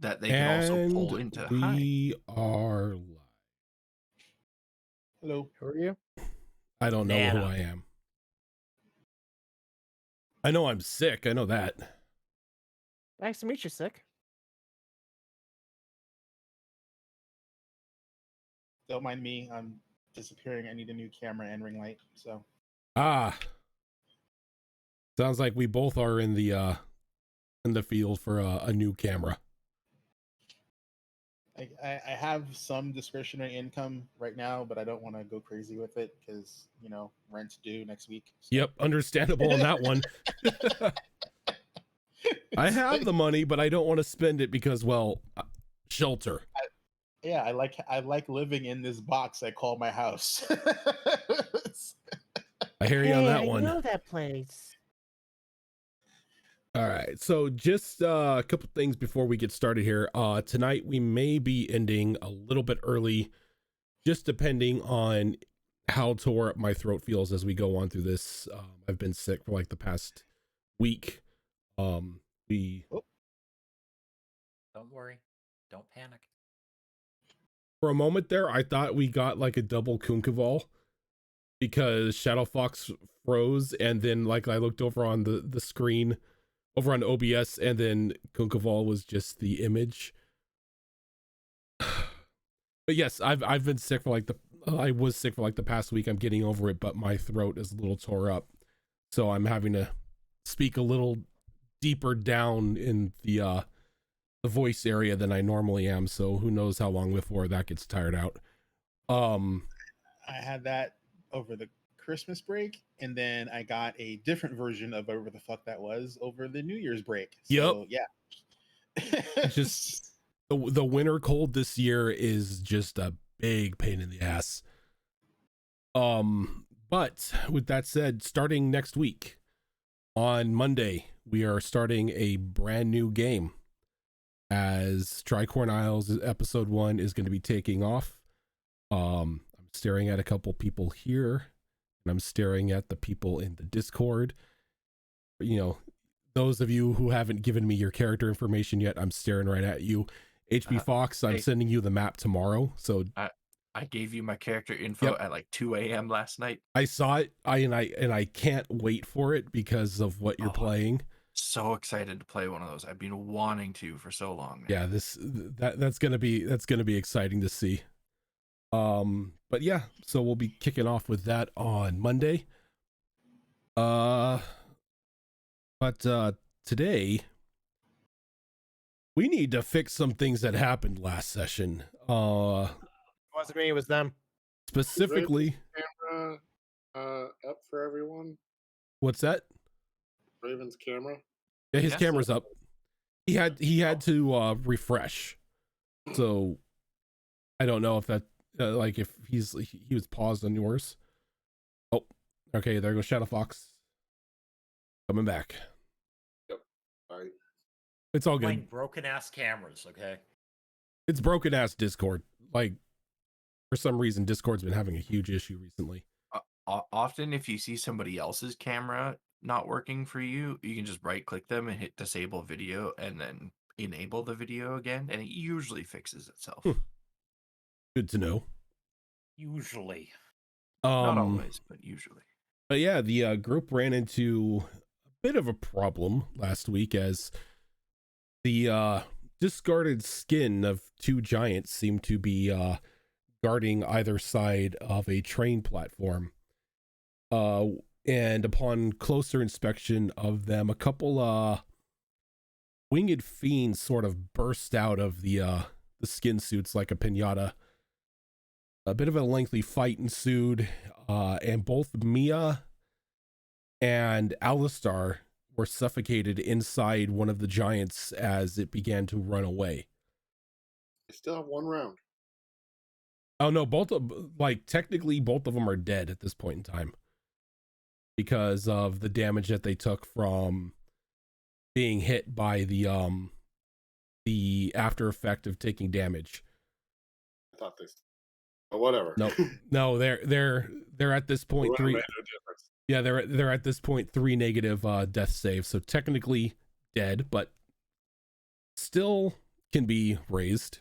that they can also pull into. We are live. Hello. Who are you? I don't know who I am. I know I'm sick. I know that. Nice to meet you, Sick. Don't mind me. I'm disappearing. I need a new camera and ring light. So. Sounds like we both are in the field for a new camera. I have some discretionary income right now, but I don't want to go crazy with it because, rent's due next week. So. Yep, understandable on that one. I have the money, but I don't want to spend it because, well, shelter. I like living in this box I call my house. I hear you on that one. I know that place. All right, so just a couple things before we get started here. Tonight we may be ending a little bit early, just depending on how tore up my throat feels as we go on through this. I've been sick for like the past week. Don't worry, don't panic. For a moment there, I thought we got like a double Kunkaval because Shadow Fox froze, and then like I looked over on the screen over on OBS, and then Kunkaval was just the image. But yes, I've been sick for I was sick for like the past week. I'm getting over it, but my throat is a little tore up, so I'm having to speak a little deeper down in the voice area than I normally am. So who knows how long before that gets tired out. I had that over the Christmas break, and then I got a different version of whatever the fuck that was over the New Year's break. So, yep. Yeah. Just the winter cold this year is just a big pain in the ass. But with that said, starting next week on Monday, we are starting a brand new game as Tricorn Isles episode 1 is going to be taking off. I'm staring at a couple people here, and I'm staring at the people in the Discord. Those of you who haven't given me your character information yet, I'm staring right at you. HB Fox, I'm sending you the map tomorrow. So I gave you my character info at like 2 a.m. last night. I saw it. I can't wait for it because of what you're playing. So excited to play one of those. I've been wanting to for so long. Man. Yeah, that's gonna be exciting to see. But yeah, so we'll be kicking off with that on Monday. But today we need to fix some things that happened last session. It wasn't me, it was them. Specifically, camera up for everyone. What's that? Raven's camera. Yeah, his camera's up. He had to refresh. So I don't know if that if he was paused on yours. Oh, okay, there goes Shadow Fox. Coming back. Yep. All right. It's all good. Broken ass cameras, okay? It's broken ass Discord. Like, for some reason, Discord's been having a huge issue recently. Often, if you see somebody else's camera not working for you, you can just right click them and hit disable video and then enable the video again, and it usually fixes itself. Good to know. Usually. Not always, but usually. But yeah, the group ran into a bit of a problem last week as the discarded skin of two giants seemed to be guarding either side of a train platform. And upon closer inspection of them, a couple winged fiends sort of burst out of the skin suits like a piñata. A bit of a lengthy fight ensued, and both Mia and Alistar were suffocated inside one of the giants as it began to run away. I still have one round. Oh no, technically both of them are dead at this point in time because of the damage that they took from being hit by the after effect of taking damage. I thought this. But whatever. No, they're at this point 3. Yeah, they're at this point 3 negative death saves, so technically dead, but still can be raised.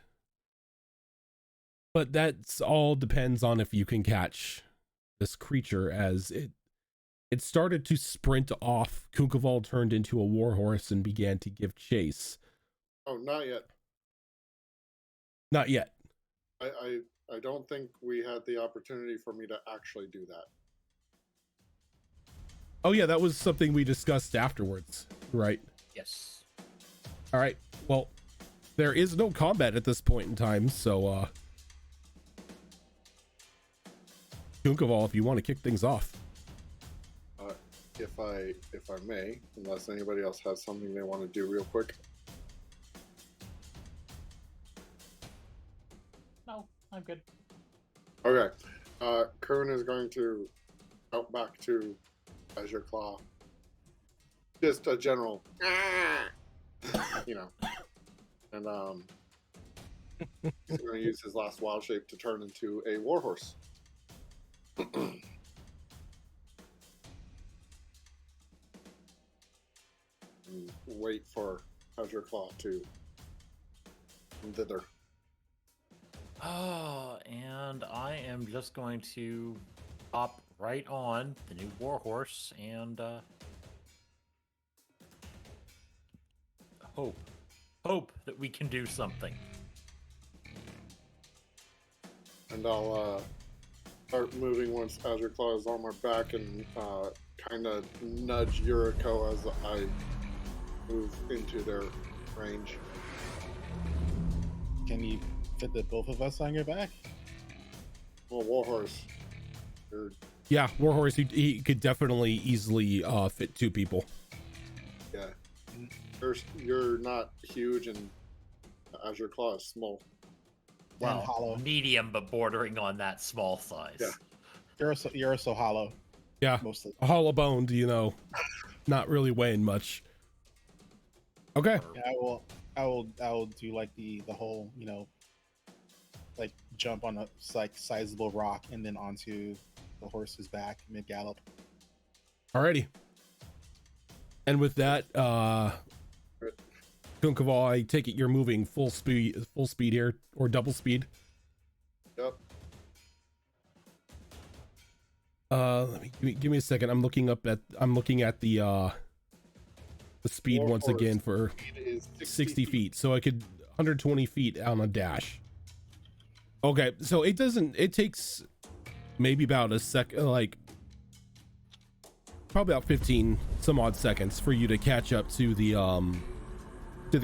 But that's all depends on if you can catch this creature, as it started to sprint off. Kunkaval turned into a warhorse and began to give chase. Oh, not yet. Not yet. I don't think we had the opportunity for me to actually do that. Oh yeah, that was something we discussed afterwards, right? Yes. All right. Well, there is no combat at this point in time, so Kunkaval, if you want to kick things off. If I may, unless anybody else has something they want to do real quick. No, I'm good. Okay. Kerwin is going to out back to Azure Claw. Just a general, you know. And he's going to use his last wild shape to turn into a warhorse. And wait for Azure Claw to come thither. Oh, and I am just going to hop right on the new warhorse and hope that we can do something. And I'll start moving once Azure Claw is on my back and kind of nudge Yuriko as I move into their range. Can you fit the both of us on your back? Well, Warhorse. Yeah, warhorse. He could definitely easily fit two people. Yeah. You're not huge, and Azure Claw is small. And hollow. Medium, but bordering on that small size. Yeah. You're also hollow. Yeah, Mostly. hollow boned. Not really weighing much. Okay. Yeah, I will do like the whole, like jump on a sizable rock and then onto the horse's back mid gallop. Alrighty. And with that, Kunkaval, I take it you're moving full speed here, or double speed. Yep. Give me a second. I'm looking at the speed once Warhorse again for speed is 60 feet, so I could 120 feet on a dash. Okay, so it takes maybe about a second, like probably about 15 some odd seconds for you to catch up to the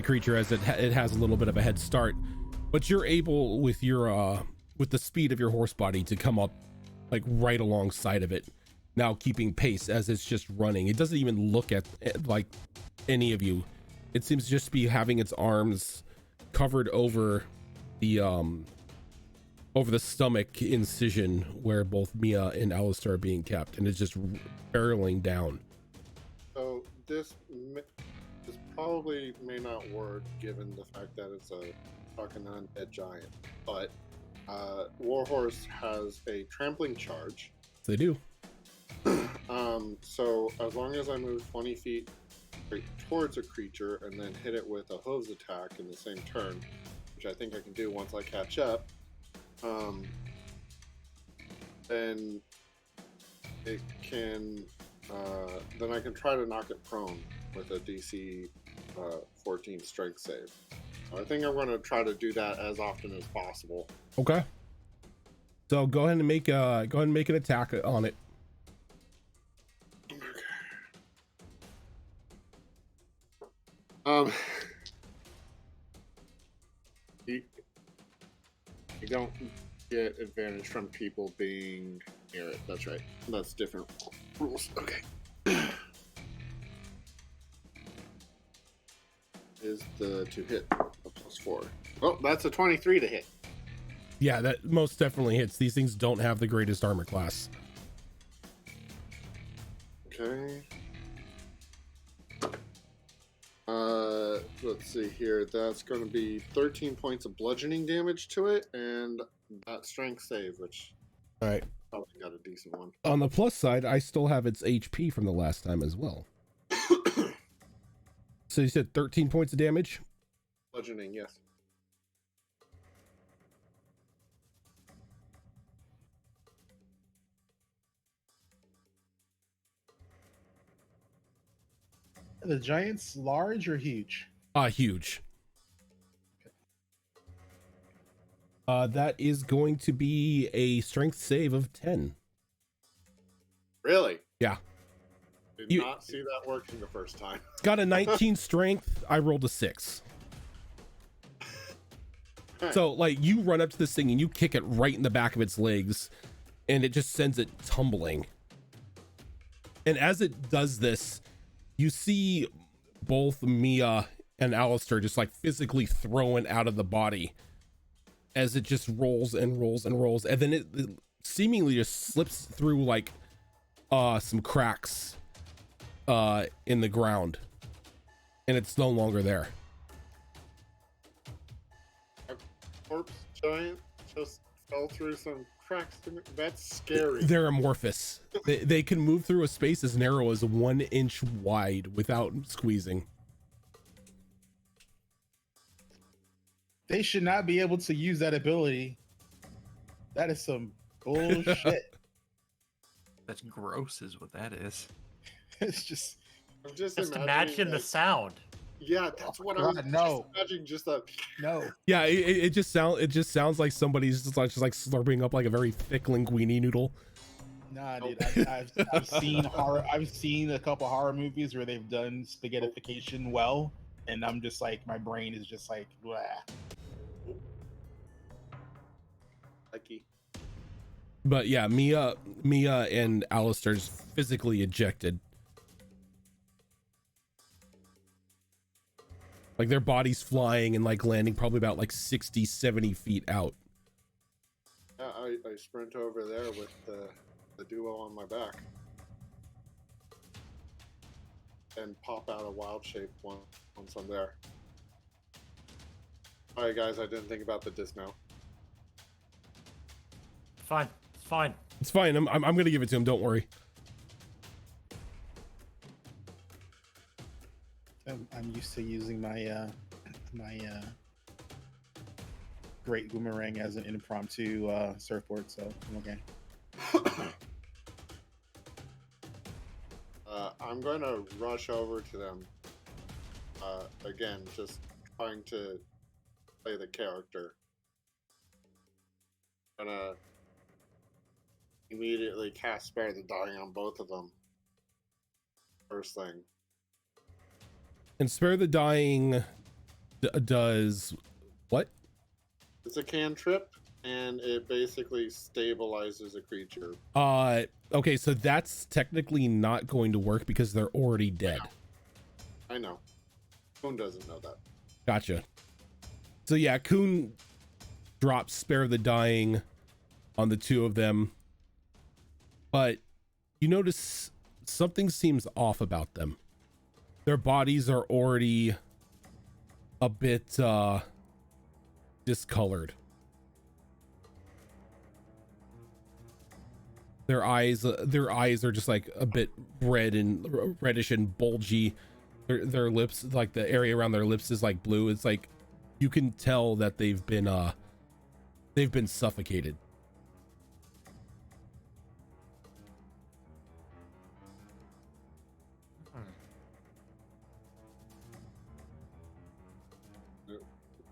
creature, as it has a little bit of a head start, but you're able with the speed of your horse body to come up like right alongside of it, now keeping pace as it's just running. It doesn't even look at like any of you. It seems to just be having its arms covered over the stomach incision where both Mia and Alistair are being kept, and it's just barreling down. So this probably may not work given the fact that it's a fucking undead giant, but Warhorse has a trampling charge. They do. So as long as I move 20 feet straight towards a creature and then hit it with a hooves attack in the same turn, which I think I can do once I catch up, then it can then I can try to knock it prone with a DC 14 strength save. So I think I'm going to try to do that as often as possible. Okay. So go ahead and make an attack on it. You don't get advantage from people being near it. That's right. That's different rules. Okay. Is the to hit a +4? Oh, that's a 23 to hit. Yeah, that most definitely hits. These things don't have the greatest armor class. Okay. Let's see here. That's going to be 13 points of bludgeoning damage to it, and that strength save, which All right. probably got a decent one. On the plus side, I still have its HP from the last time as well. So you said 13 points of damage? Bludgeoning, yes. the giants large or huge? Huge. That is going to be a strength save of 10. Really? Yeah. Did You- not see that working the first time. It's got a 19 strength. I rolled a 6. So like you run up to this thing and you kick it right in the back of its legs and it just sends it tumbling. And as it does this, you see both Mia and Alistair just like physically thrown out of the body as it just rolls and rolls and rolls. And then it seemingly just slips through like some cracks in the ground and it's no longer there. Corpse giant just fell through some cracks. That's scary. They're amorphous. They can move through a space as narrow as 1 inch wide without squeezing. They should not be able to use that ability. That is some bullshit. That's gross, is what that is. It's just I'm just Just imagining, imagine the like- sound. Yeah, that's what God, I'm no. just imagining. Just a no. Yeah, it just sounds like somebody's just like slurping up like a very thick linguine noodle. Nah, dude. I've seen horror. I've seen a couple horror movies where they've done spaghettification well, and I'm just like, my brain is just like, blah. lucky. But yeah, Mia and Alistair's physically ejected. Like their bodies flying and like landing probably about like 60, 70 feet out. I sprint over there with the duo on my back and pop out a wild shape once I'm there. All right, guys, I didn't think about the dismount. Fine. It's fine. It's fine. I'm gonna give it to him. Don't worry. I'm used to using my great boomerang as an impromptu surfboard, so I'm okay. I'm going to rush over to them. Again, just trying to play the character. Gonna immediately cast Spare the Dying on both of them. First thing. And Spare the Dying does what? It's a cantrip, and it basically stabilizes a creature. Okay, so that's technically not going to work because they're already dead. I know. Who doesn't know that? Gotcha. So yeah, Kuhn drops Spare the Dying on the two of them, but you notice something seems off about them. Their bodies are already a bit discolored. Their eyes are just like a bit red and reddish and bulgy. Their lips, like the area around their lips is like blue. It's like you can tell that they've been suffocated.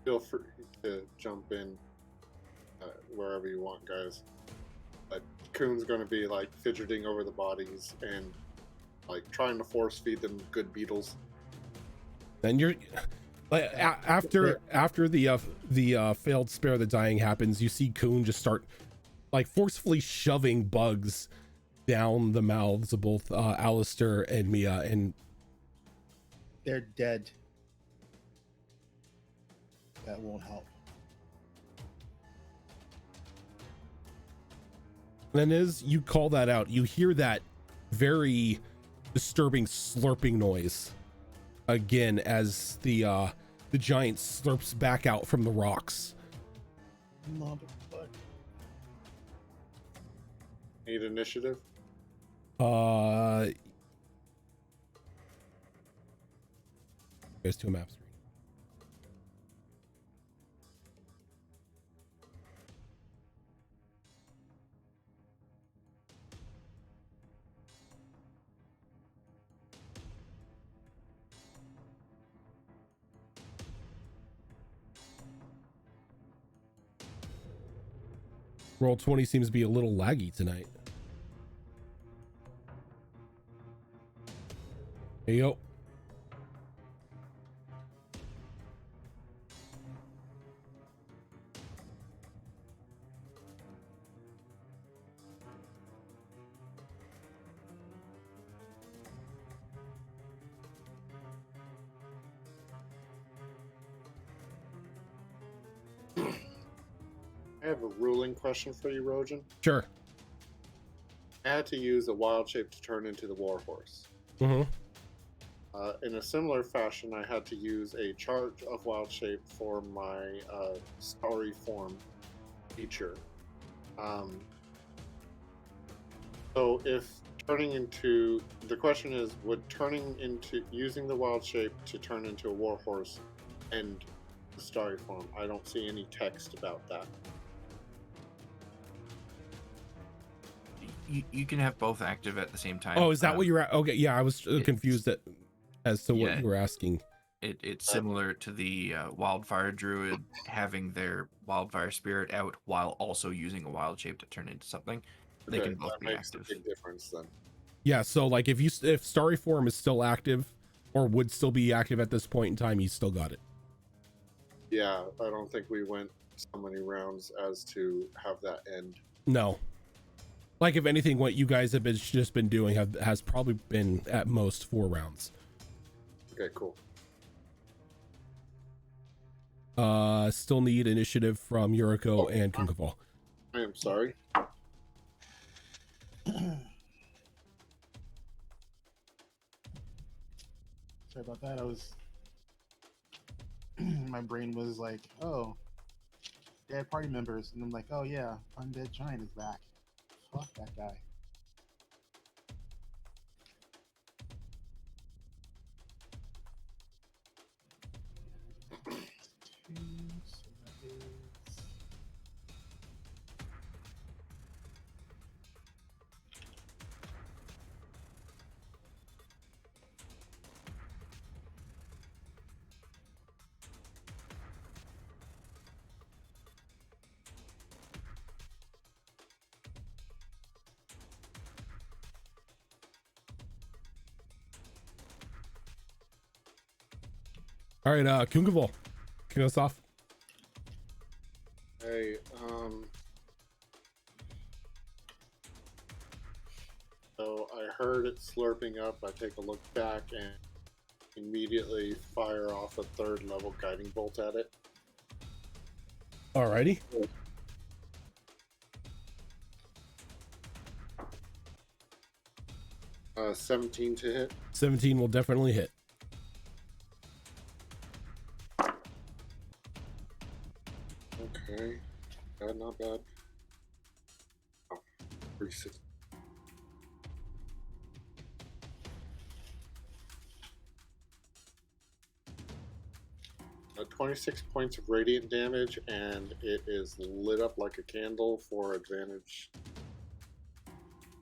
Feel free to jump in wherever you want, guys. But Kuhn's going to be like fidgeting over the bodies and like trying to force feed them good beetles. Then you're like after the failed Spare the Dying happens, you see Kuhn just start like forcefully shoving bugs down the mouths of both Alistair and Mia, and They're dead. That won't help. then as you call that out, you hear that very disturbing slurping noise again as the giant slurps back out from the rocks. Motherfucker. Need initiative? There's two maps. Roll 20 seems to be a little laggy tonight. Hey, yo. I have a ruling question for you, Rojan. Sure. I had to use a wild shape to turn into the warhorse. Mm-hmm. In a similar fashion, I had to use a charge of wild shape for my starry form feature. So if turning into, the question is, would turning into, using the wild shape to turn into a warhorse and the starry form? I don't see any text about that. You can have both active at the same time. Oh, is that what you're at? Okay, yeah, I was confused as to what yeah. you were asking. It's similar to the wildfire druid having their wildfire spirit out while also using a wild shape to turn into something. They Okay, can both that be makes active. a big difference then. Yeah, so like if starry form is still active or would still be active at this point in time, he's still got it. Yeah, I don't think we went so many rounds as to have that end. No. Like if anything, what you guys have just been doing has probably been at most 4 rounds. Okay, cool. Still need initiative from Yuriko and Kunkaval. I am sorry. Sorry about that. I was my brain was like, oh, dead party members, and I'm like, oh yeah, Undead Giant is back. Fuck that guy. So that is All right, Kunkaval, kick us off. Hey, so I heard it slurping up. I take a look back and immediately fire off a 3rd level guiding bolt at it. Alrighty. 17 to hit. 17 will definitely hit. Okay. Bad, not bad. Oh, 36. 26 points of radiant damage, and it is lit up like a candle for advantage.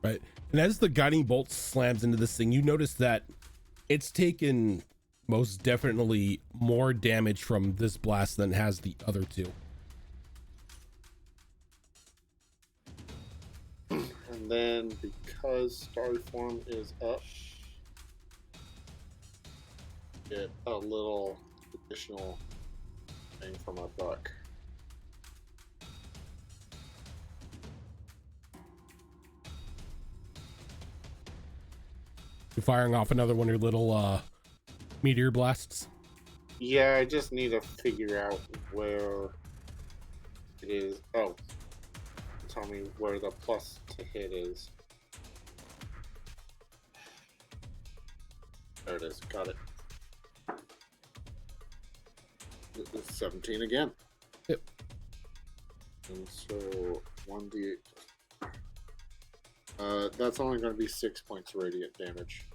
Right. And as the guiding bolt slams into this thing, you notice that it's taken most definitely more damage from this blast than has the other two. And then because Starry Form is up, get a little additional thing for my buck. You're firing off another one of your little meteor blasts. Yeah, I just need to figure out where it is. Oh, tell me where the plus to hit is. There it is. Got it. It's 17 again. Yep. And so 1d8. That's only going to be 6 points radiant damage.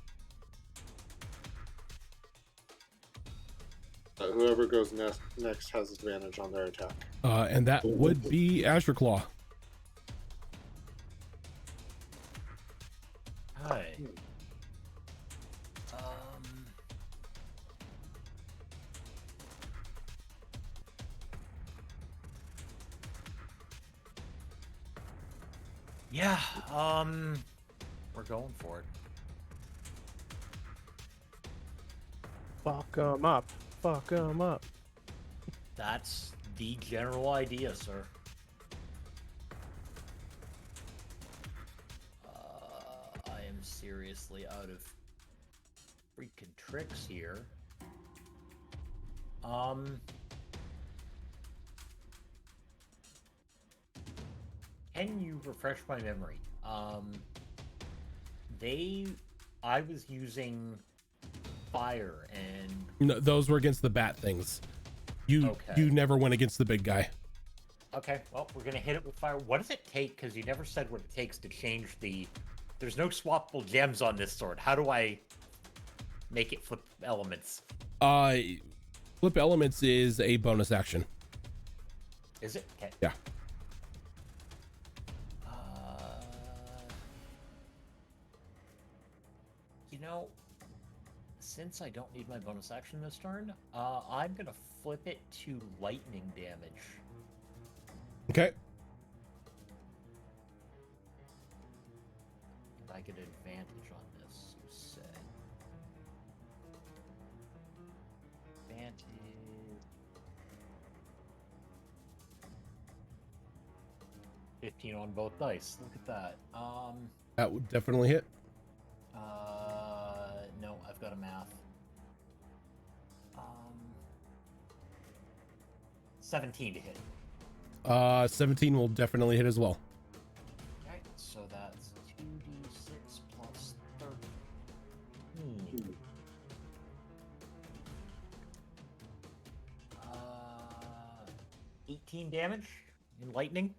Whoever goes next has advantage on their attack. And that would be Azure Claw. Hi. Yeah, we're going for it. Fuck 'em up. Fuck 'em up. That's the general idea, sir. I am seriously out of freaking tricks here. Can you refresh my memory? I was using fire and No, those were against the bat things. You Okay. you never went against the big guy. okay, well, we're gonna hit it with fire. What does it take? Because you never said what it takes to change the. There's no swappable gems on this sword. How do I make it flip elements? Flip elements is a bonus action. Is it? Okay. Yeah. You know, since I don't need my bonus action this turn, I'm gonna flip it to lightning damage. Okay. And I get an advantage on this, you said. Advantage. $15 on both dice. Look at that. That would definitely hit. No, I've got a math. 17 to hit. 17 will definitely hit as well. Okay, so that's 2d6 plus 13. 18 damage in lightning.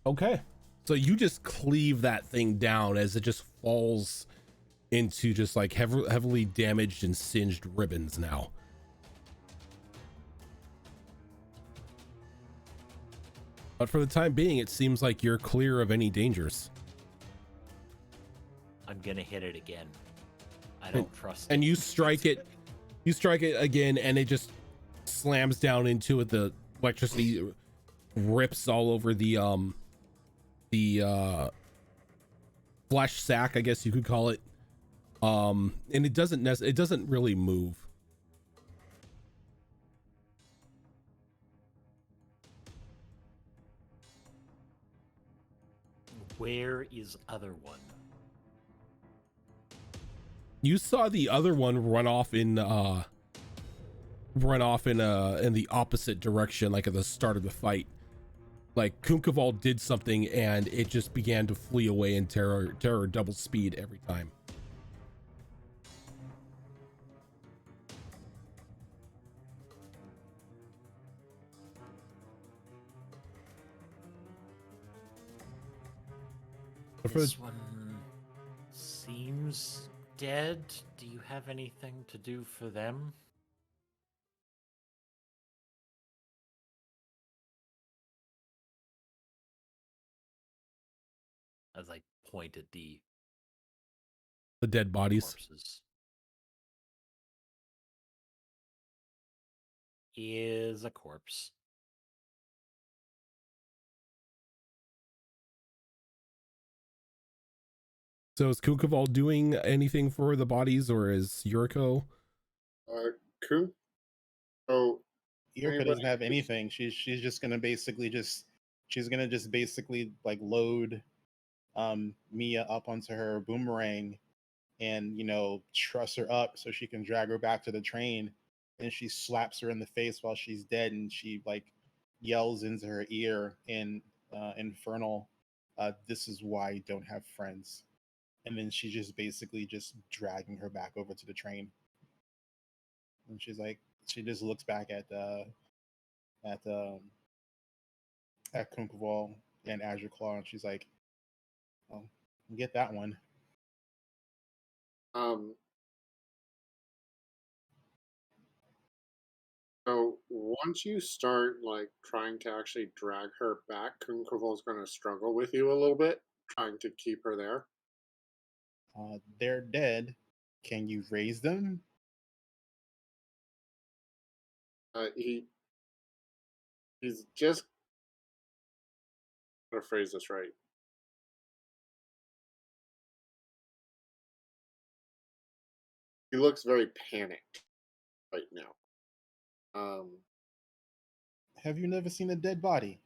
Okay. So you just cleave that thing down as it just falls into just like heavily damaged and singed ribbons now. But for the time being, it seems like you're clear of any dangers. I'm gonna hit it again. I don't trust And it. you strike it again, and it just slams down into it. The electricity rips all over the flesh sack, I guess you could call it. And it doesn't really move. Where is other one? You saw the other one run off in the opposite direction, like at the start of the fight. Like Kunkaval did something and it just began to flee away in terror double speed every time. This one seems dead. Do you have anything to do for them? As I point at the dead bodies. corpses. Is a corpse. So is Kunkaval doing anything for the bodies, or is Yuriko? Kun? Oh, Yurika doesn't have anything. She's just gonna basically like load Mia up onto her boomerang and truss her up so she can drag her back to the train, and she slaps her in the face while she's dead, and she like yells into her ear in infernal, this is why you don't have friends. And then she's just basically just dragging her back over to the train, and she just looks back at Kunkaval and Azure Claw, and she's like, "Oh, get that one." So once you start like trying to actually drag her back, Kunkaval's going to struggle with you a little bit, trying to keep her there. They're dead. Can you raise them? He's just to phrase this right. He looks very panicked right now. Have you never seen a dead body?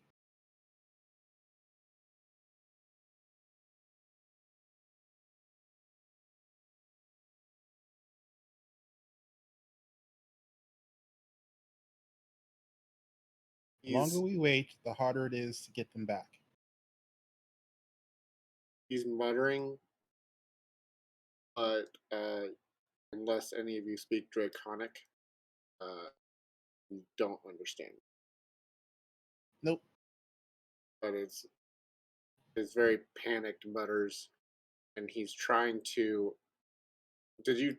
The longer He's we wait, the harder it is to get them back. he's muttering, but unless any of you speak Draconic, you don't understand. Nope. But it's very panicked mutters, and he's trying to. Did you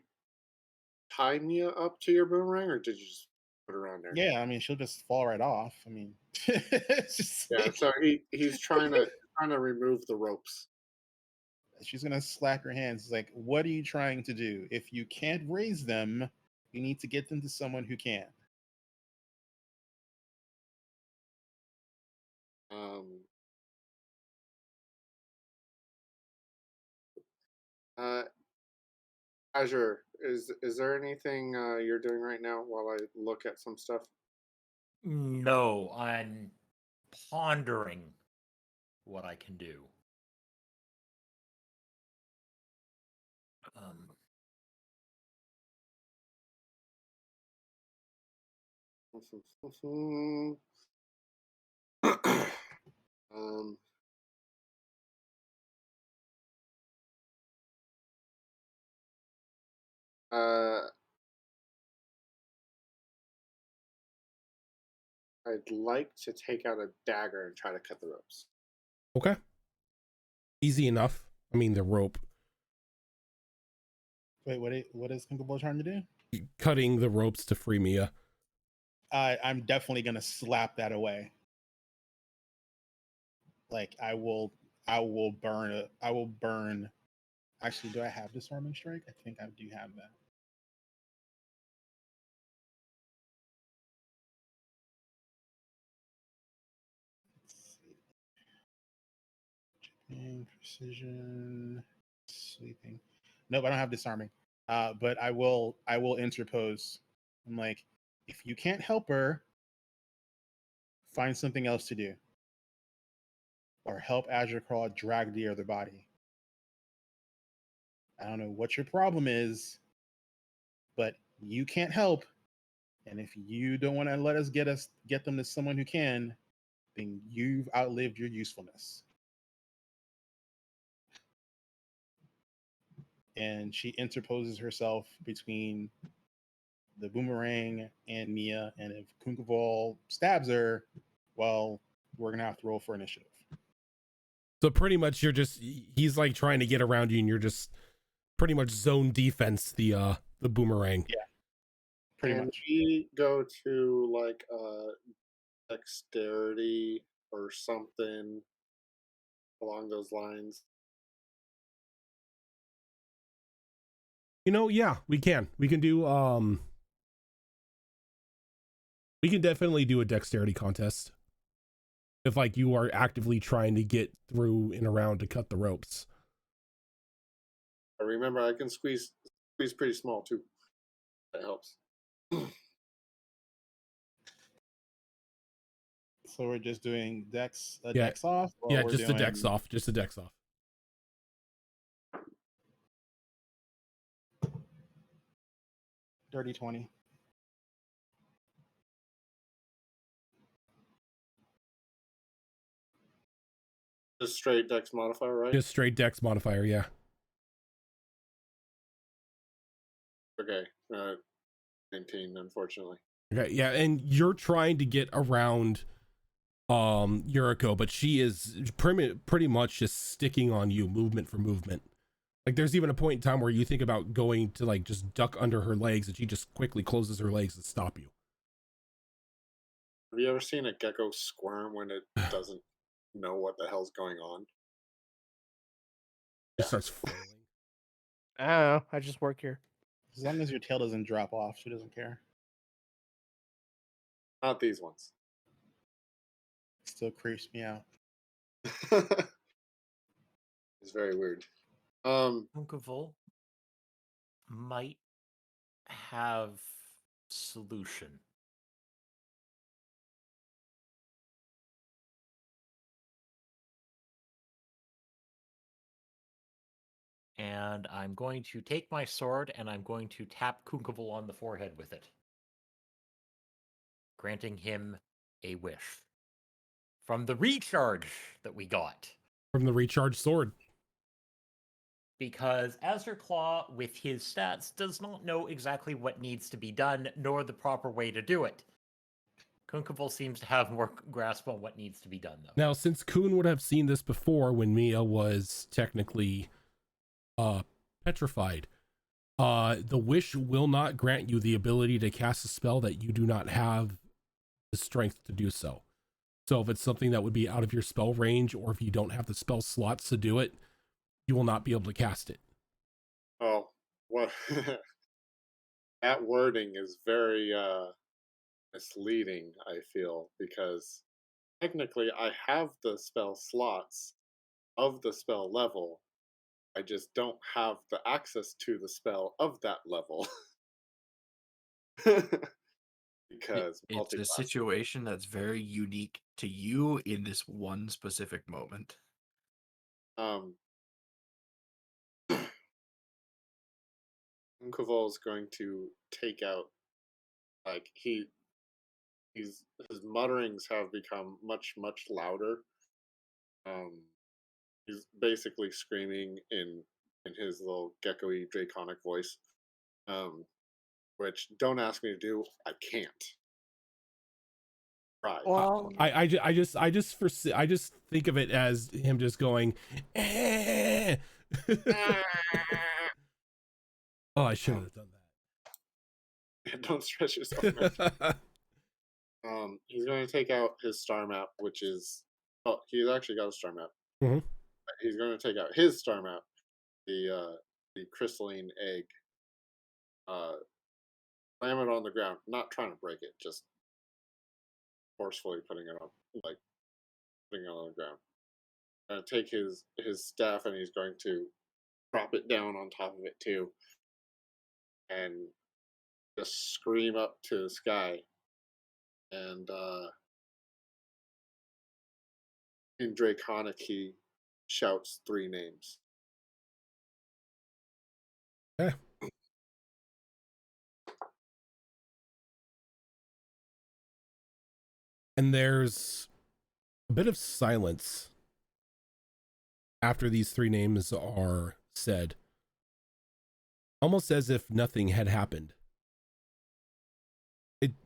tie Mia up to your boomerang, or did you just put her on there? Yeah, I mean, she'll just fall right off. I mean, it's just Yeah. like, So he's trying to remove the ropes. she's gonna slack her hands. It's like, what are you trying to do? If you can't raise them, you need to get them to someone who can. Um. Uh. Azure, is there anything you're doing right now while I look at some stuff? No, I'm pondering what I can do. Um, um. Uh. I'd like to take out a dagger and try to cut the ropes. Okay. Easy enough. I mean, the rope. Wait, what is Kinkable trying to do? Cutting the ropes to free Mia. I'm definitely gonna slap that away. Like I will burn. Actually, do I have disarming strike? I think I do have that. Let's see. Chipping, precision, sweeping. Nope, I don't have disarming. But I will interpose. I'm like, if you can't help her, find something else to do. Or help Azure Crawl drag the other body. I don't know what your problem is, but you can't help. And if you don't want to let us get them to someone who can, then you've outlived your usefulness. And she interposes herself between the boomerang and Mia. And if Kunkaval stabs her, well, we're gonna have to roll for initiative. So pretty much he's like trying to get around you and you're just pretty much zone defense the boomerang. Yeah, pretty Can much. we go to like dexterity or something along those lines? Yeah, we can. We can do we can definitely do a dexterity contest. If like you are actively trying to get through and around to cut the ropes. I remember I can squeeze pretty small too. That helps. So we're just doing dex Yeah. dex off. Or Yeah, we're just the doing dex off. Just the dex off. dirty 20. Just straight dex modifier, right? Just straight dex modifier, yeah. Okay. 19, unfortunately. Okay, yeah, and you're trying to get around Yuriko, but she is pretty much just sticking on you movement for movement. Like there's even a point in time where you think about going to like just duck under her legs and she just quickly closes her legs to stop you. Have you ever seen a gecko squirm when it doesn't know what the hell's going on? It starts flailing. I don't know. I just work here. As long as your tail doesn't drop off, she doesn't care. Not these ones. Still creeps me out. It's very weird. Kunkavol might have solution. And I'm going to take my sword and I'm going to tap Kunkavol on the forehead with it, granting him a wish from the recharge that we got. From the recharged sword. Because Azurclaw, with his stats, does not know exactly what needs to be done, nor the proper way to do it. Kunkavol seems to have more grasp on what needs to be done, though. Now, since Kuhn would have seen this before when Mia was technically petrified, the wish will not grant you the ability to cast a spell that you do not have the strength to do so. So if it's something that would be out of your spell range, or if you don't have the spell slots to do it, you will not be able to cast it. Oh, what? That wording is very misleading, I feel, because technically I have the spell slots of the spell level. I just don't have the access to the spell of that level. Because It's a multi-class. situation that's very unique to you in this one specific moment. Unkoval is going to take out, like, his mutterings have become much louder. He's basically screaming in his little gecko-y draconic voice, which don't ask me to do. I can't. Right. Well, I just think of it as him just going, eh. Oh, I shouldn't have done Don't stress yourself. that. He's going to take out his star map, which is he's actually got a star map. Mhm. He's going to take out his star map, the crystalline egg. Slam it on the ground, not trying to break it, just forcefully putting it on the ground. Gonna take his staff and he's going to drop it down on top of it too, and just scream up to the sky. And in Draconic, he shouts 3 names. Okay. And there's a bit of silence after these 3 names are said, almost as if nothing had happened.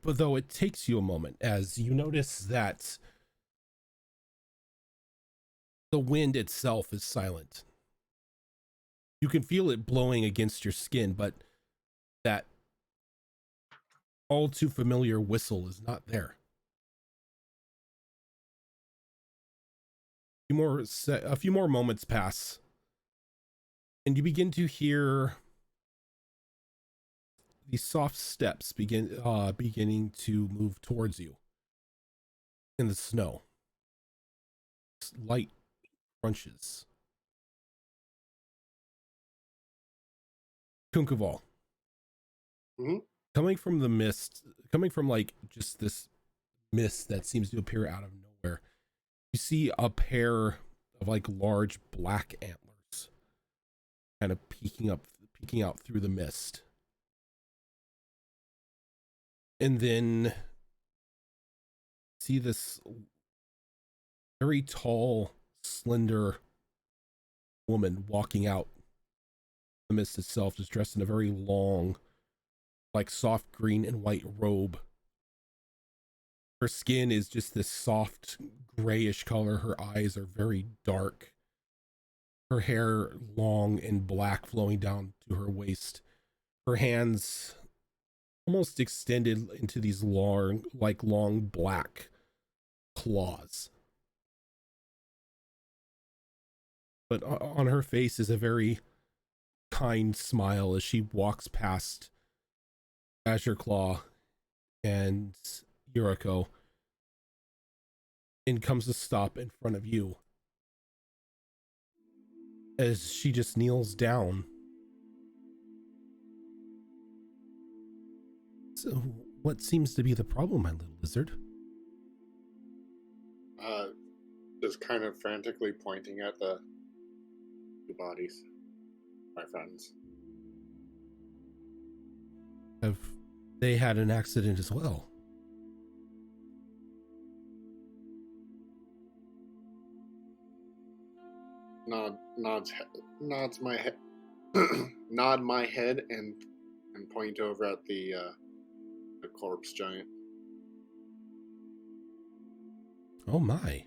But though it takes you a moment, as you notice that the wind itself is silent. You can feel it blowing against your skin, but that all too familiar whistle is not there. A few more moments pass, and you begin to hear these soft steps beginning to move towards you in the snow. Light crunches. Kunkaval. Mm-hmm. Coming from like just this mist that seems to appear out of nowhere, you see a pair of like large black antlers kind of peeking out through the mist. And then see this very tall, slender woman walking out the mist itself, just dressed in a very long, like soft green and white robe. Her skin is just this soft grayish color. Her eyes are very dark. Her hair long and black, flowing down to her waist. Her hands almost extended into these long black claws. But on her face is a very kind smile as she walks past Azure Claw and Yuriko and comes to stop in front of you, as she just kneels down. So, what seems to be the problem, my little lizard? Just kind of frantically pointing at the two bodies, my friends. Have they had an accident as well? Nods my head, nod my head, and point over at the corpse giant. Oh my.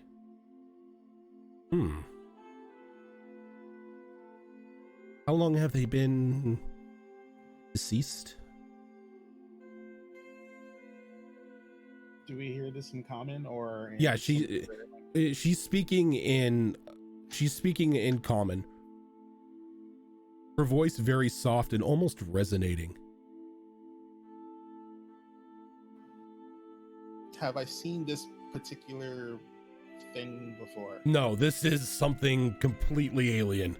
How long have they been deceased? Do we hear this in common or? Yeah, she's speaking in common. Her voice very soft and almost resonating. Have I seen this particular thing before? No, this is something completely alien.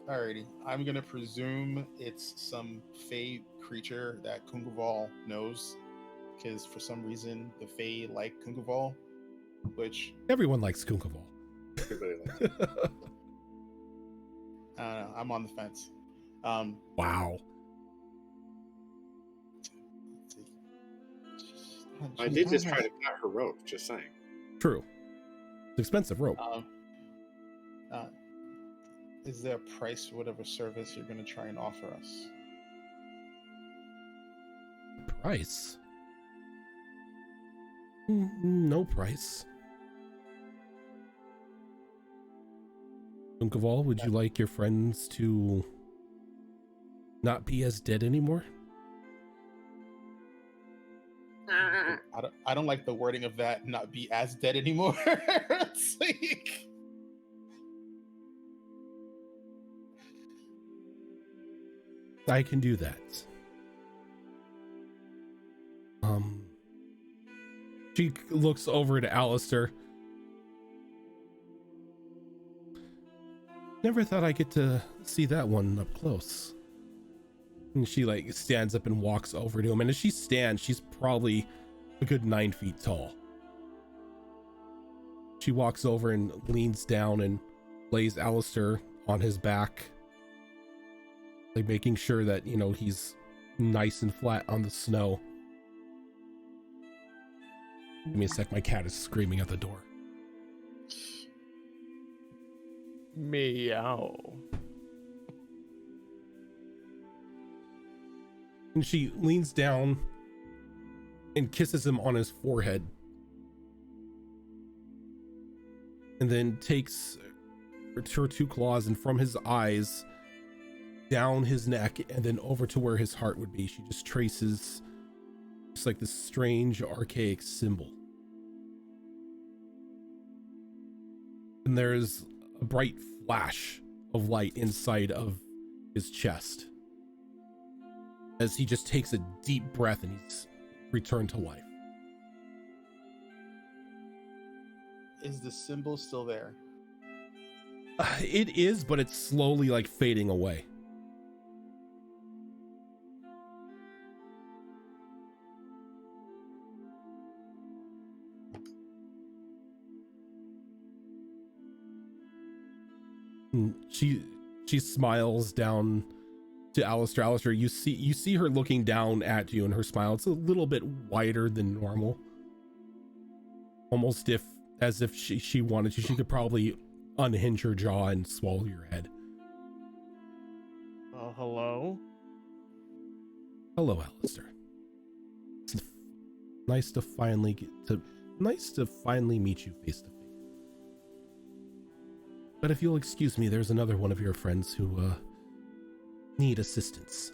Alrighty, I'm gonna presume it's some Fey creature that Kungaval knows, because for some reason the Fey like Kungaval, which Everyone likes Kunkaval. Everybody likes it. I don't know, I'm on the fence. Wow. I did just try to cut her rope, just saying. True. It's expensive rope. Is there a price for whatever service you're going to try and offer us? Price? No price. Kunkaval, would you like your friends to not be as dead anymore? I don't like the wording of that. Not be as dead anymore. It's like... I can do that. She looks over to Alistair. Never thought I'd get to see that one up close. And she like stands up and walks over to him. And as she stands, she's probably a good 9 feet tall. She walks over and leans down and lays Alistair on his back, like making sure that, you know, he's nice and flat on the snow. Give me a sec, my cat is screaming at the door. Meow. And she leans down and kisses him on his forehead. And then takes her two claws and from his eyes down his neck and then over to where his heart would be. She just traces just like this strange archaic symbol. And there's a bright flash of light inside of his chest as he just takes a deep breath and he's returned to life. Is the symbol still there? It is, but it's slowly like fading away. She smiles down to Alistair. Alistair, you see her looking down at you, and her smile, it's a little bit wider than normal. Almost as if she wanted to, she could probably unhinge her jaw and swallow your head. Hello? Hello, Alistair. It's nice to finally meet you face to face. But if you'll excuse me, there's another one of your friends who need assistance.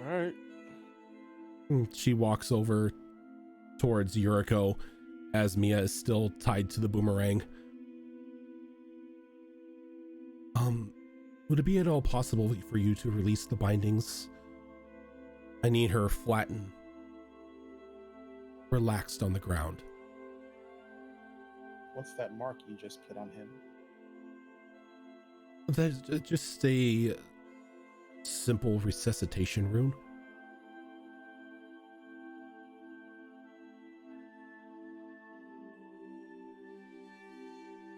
All right. She walks over towards Yuriko as Mia is still tied to the boomerang. Would it be at all possible for you to release the bindings? I need her flat and relaxed on the ground. What's that mark you just put on him? There's just a simple resuscitation rune.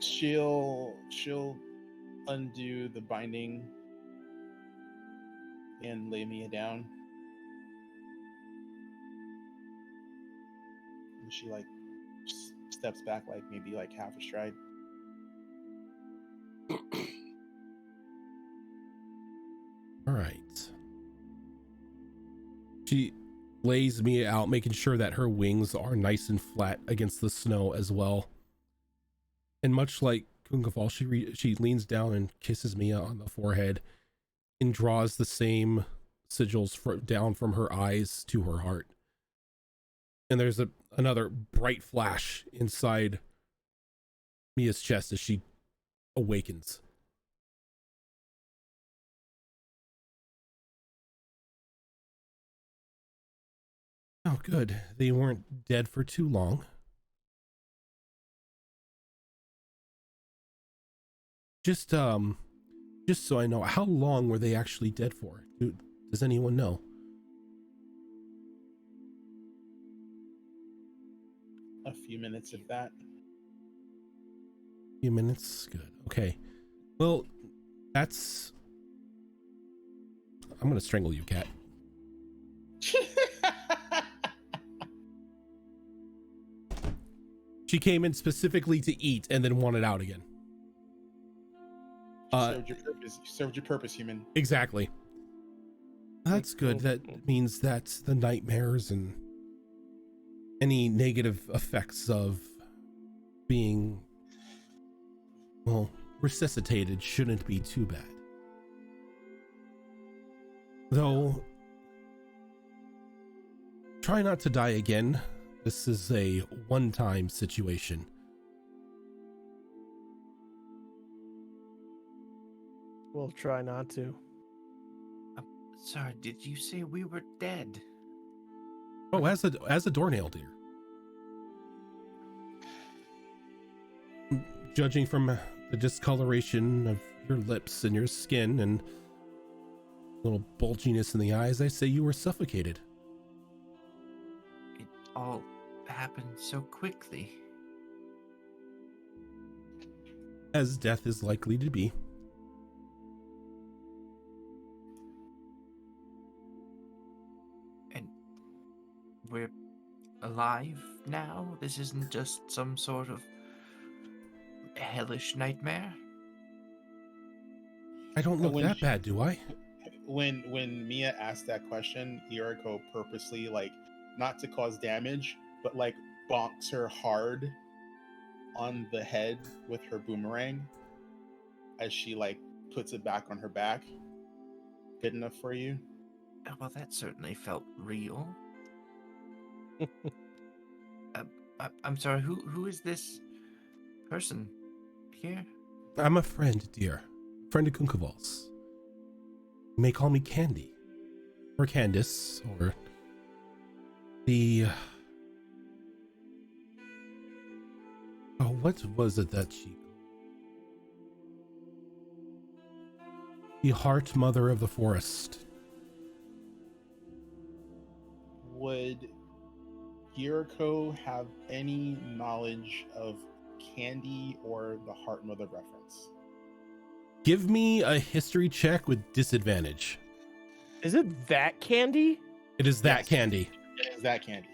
She'll undo the binding and lay Mia down. And she like steps back like maybe like half a stride. All right. She lays Mia out, making sure that her wings are nice and flat against the snow as well. And much like Kungafal, she leans down and kisses Mia on the forehead and draws the same sigils down from her eyes to her heart. And there's another bright flash inside Mia's chest as she awakens. Oh, good. They weren't dead for too long. Just so I know, how long were they actually dead for? Does anyone know? A few minutes of that. Few minutes? Good. Okay. Well, I'm gonna strangle you, cat. She came in specifically to eat and then wanted out again. Served your purpose. Served your purpose, human. Exactly. That's good. That means that the nightmares and any negative effects of being, well, resuscitated shouldn't be too bad. Though, try not to die again. This is a one-time situation. We'll try not to. Sorry, did you say we were dead? Oh, as a doornail, dear. Judging from the discoloration of your lips and your skin and little bulginess in the eyes, I say you were suffocated. It all happened so quickly. As death is likely to be. And we're alive now? This isn't just some sort of hellish nightmare? I don't look When that she- bad, do I? When Mia asked that question, Yuriko purposely, like, not to cause damage, but like bonks her hard on the head with her boomerang as she like puts it back on her back. Good enough for you? Well, that certainly felt real. I'm sorry, who is this person here? I'm a friend, dear. Friend of Kunkaval's. You may call me Candy. Or Candace, or the... Oh, what was it that she... The Heart Mother of the Forest. Would Yuriko have any knowledge of Candy or the Heart Mother reference? Give me a history check with disadvantage. Is it that Candy? It is that Yes. Candy. Is that Candy?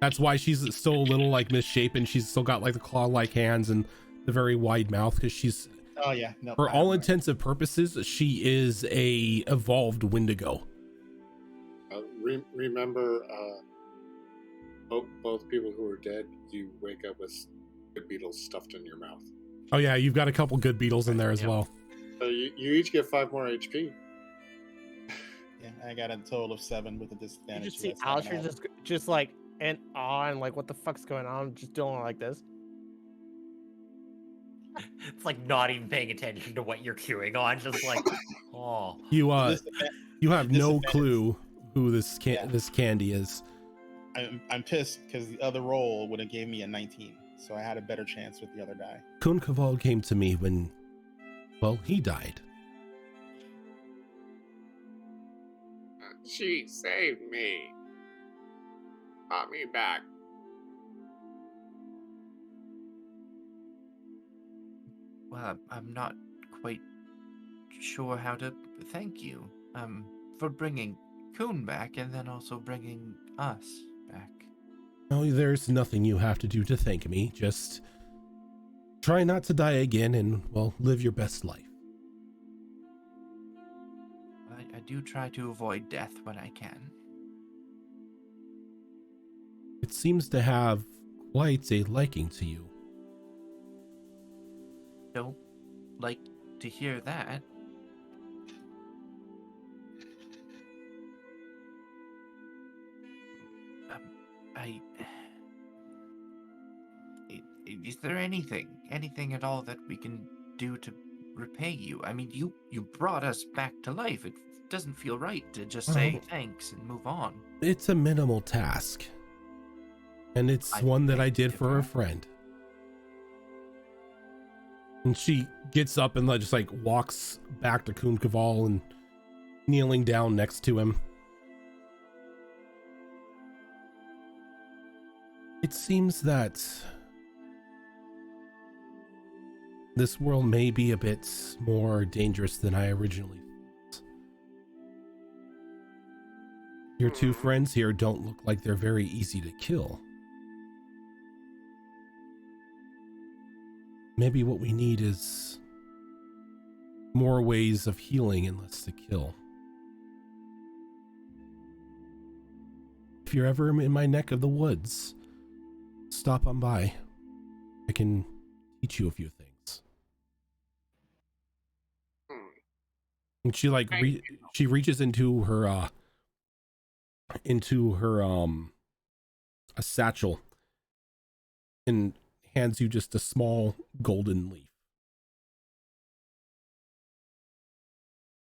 That's why she's still a little like misshapen. She's still got like the claw-like hands and the very wide mouth because she's, Oh yeah, no. for all intents and purposes, she is a evolved Wendigo. Remember, both people who are dead, you wake up with good beetles stuffed in your mouth. Oh yeah, you've got a couple good beetles in there as Yep. well. So you each get 5 more HP. Yeah, I got a total of 7 with a You disadvantage. just so see that's not gonna Alistair help. just like in awe and like, what the fuck's going on? Just doing it like this. It's like not even paying attention to what you're queuing on, just like, oh. You Disadvan- you have no disadvantage. clue who this Yeah. this Candy is. I'm pissed because the other roll would have gave me a 19, so I had a better chance with the other die. Kun Kaval came to me when well, he died. She saved me. Brought me back. Well, I'm not quite sure how to thank you for bringing Coon back and then also bringing us back. No, there's nothing you have to do to thank me. Just try not to die again and, well, live your best life. I do try to avoid death when I can. It seems to have quite a liking to you. Don't like to hear that. I. Is there anything at all that we can do to repay you? I mean, you brought us back to life. It doesn't feel right to just say thanks and move on. It's a minimal task. And it's one that I did for a friend. And she gets up and just like walks back to Kun Kaval and kneeling down next to him. It seems that this world may be a bit more dangerous than I originally thought. Your two friends here don't look like they're very easy to kill. Maybe what we need is more ways of healing and less to kill. If you're ever in my neck of the woods, stop on by. I can teach you a few things. And she like she reaches into her a satchel and hands you just a small golden leaf.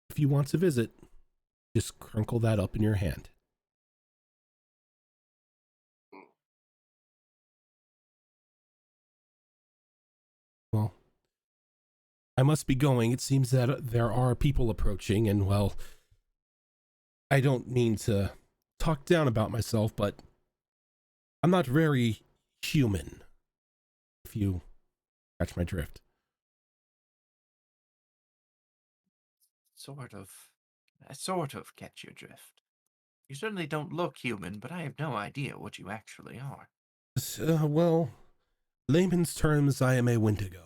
If you want to visit, just crinkle that up in your hand. Well, I must be going. It seems that there are people approaching, and well, I don't mean to talk down about myself, but I'm not very human, if you catch my drift. I sort of catch your drift. You certainly don't look human, but I have no idea what you actually are. Well, layman's terms, I am a Wendigo,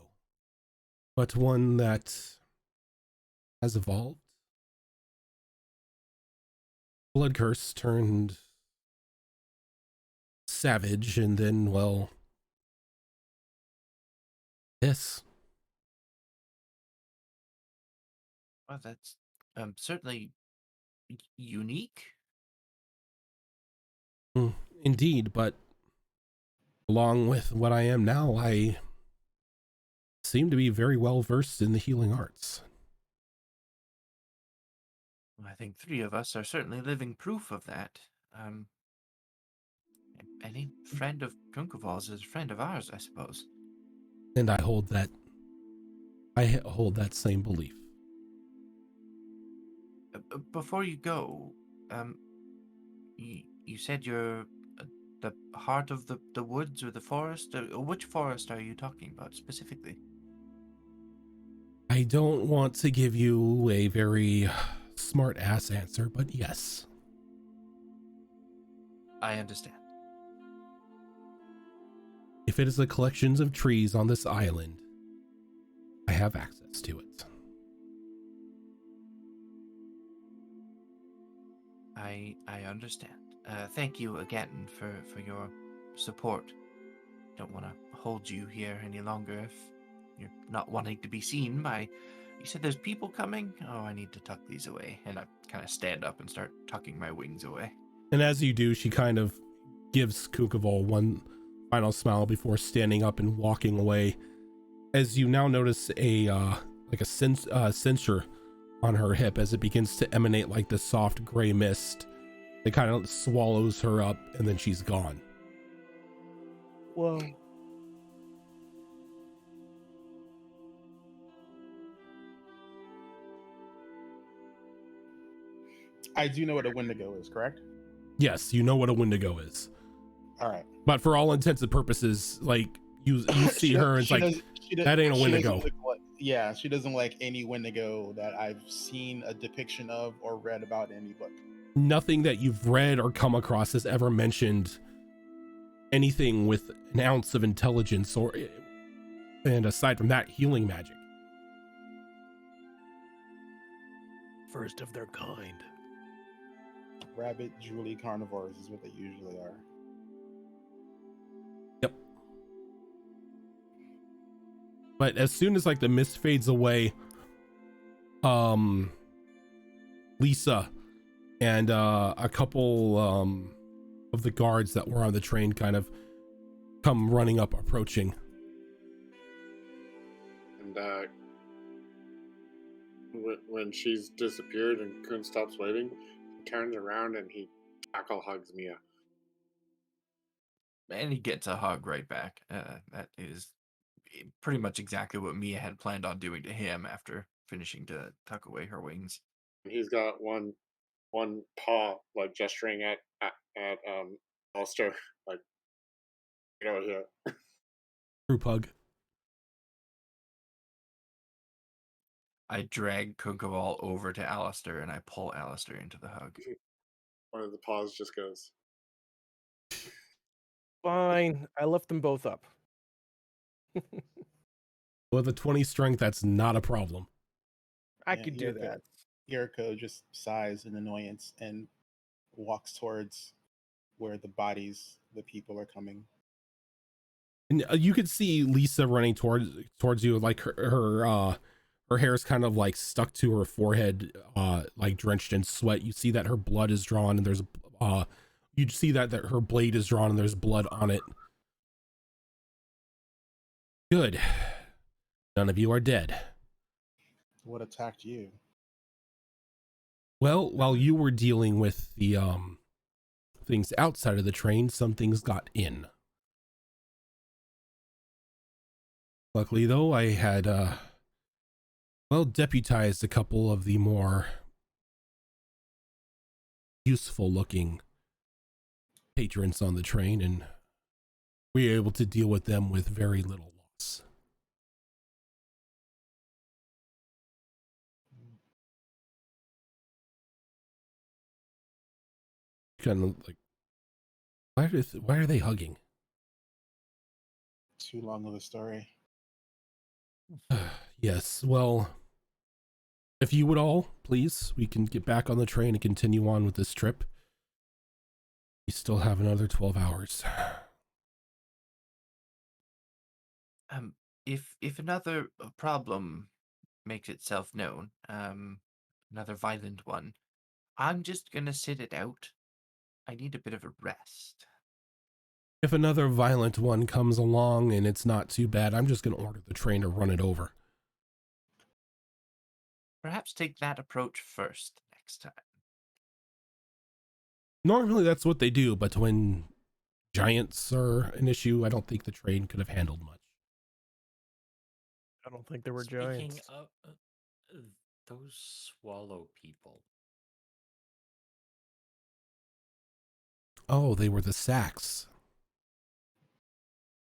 but one that has evolved. Blood curse turned savage, and then, well, this. Well, that's certainly unique. Indeed, but along with what I am now, I seem to be very well versed in the healing arts. I think three of us are certainly living proof of that. Any friend of Kunkaval's is a friend of ours, I suppose. And I hold that same belief. Before you go, you said you're the heart of the woods or the forest? Which forest are you talking about specifically? I don't want to give you a very smart ass answer, but yes. I understand. If it is the collections of trees on this island, I have access to it. I understand. Thank you again for your support. Don't want to hold you here any longer if you're not wanting to be seen by... You said there's people coming? Oh, I need to tuck these away. And I kind of stand up and start tucking my wings away. And as you do, she kind of gives Kukaval one final smile before standing up and walking away. As you now notice a sensor on her hip as it begins to emanate like this soft gray mist that kind of swallows her up, and then she's gone. Whoa. I do know what a Wendigo is, correct? Yes, you know what a Wendigo is. All right. But for all intents and purposes, like you see her and it's like, that ain't a Wendigo. Yeah, she doesn't like any Wendigo that I've seen a depiction of or read about in any book. Nothing that you've read or come across has ever mentioned anything with an ounce of intelligence and aside from that, healing magic. First of their kind. Rabbit drooly carnivores is what they usually are. Yep. But as soon as like the mist fades away, Lisa and a couple of the guards that were on the train kind of come running up, approaching. And when she's disappeared and Kun stops waving, he turns around and he tackle hugs Mia. And he gets a hug right back. That is pretty much exactly what Mia had planned on doing to him after finishing to tuck away her wings. He's got one paw like gesturing at Alistair, like, you know, here. Group hug. I drag Kunkaval over to Alistair and I pull Alistair into the hug. One of the paws just goes. Fine. I left them both up. With a 20 strength, that's not a problem. I could do that. Yuriko just sighs in annoyance and walks towards where the people are coming. And you could see Lisa running towards you, like her hair's kind of like stuck to her forehead, like drenched in sweat. You see that her blood is drawn, and there's you see that her blade is drawn, and there's blood on it. Good. None of you are dead. What attacked you? Well, while you were dealing with the things outside of the train, some things got in. Luckily, though, I had deputized a couple of the more useful-looking patrons on the train, and we were able to deal with them with very little loss. Kind of like, why are they hugging? Too long of a story. Yes, well, if you would all, please, we can get back on the train and continue on with this trip. We still have another 12 hours. If another problem makes itself known, another violent one, I'm just gonna sit it out. I need a bit of a rest. If another violent one comes along and it's not too bad, I'm just going to order the train to run it over. Perhaps take that approach first next time. Normally that's what they do, but when giants are an issue, I don't think the train could have handled much. I don't think there were Speaking giants. of those swallow people. Oh, they were the sacks.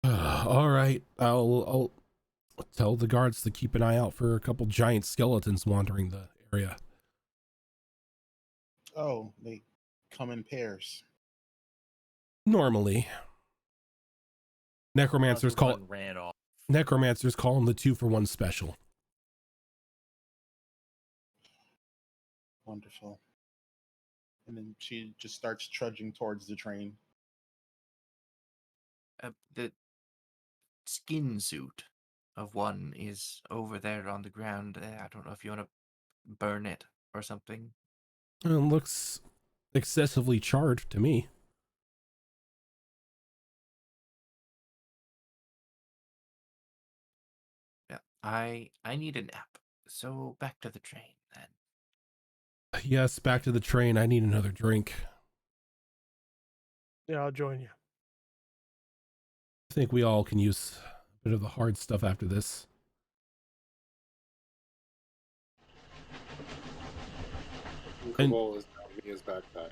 All right, I'll tell the guards to keep an eye out for a couple giant skeletons wandering the area. Oh, they come in pairs. Normally, necromancers call Ran off. Necromancers call them the 2-for-1 special. Wonderful. And then she just starts trudging towards the train. The skin suit of one is over there on the ground. I don't know if you want to burn it or something. It looks excessively charged to me. Yeah, I need a nap. So back to the train then. Yes, back to the train. I need another drink. Yeah, I'll join you. I think we all can use a bit of the hard stuff after this. Kabul is down Mia's backpack.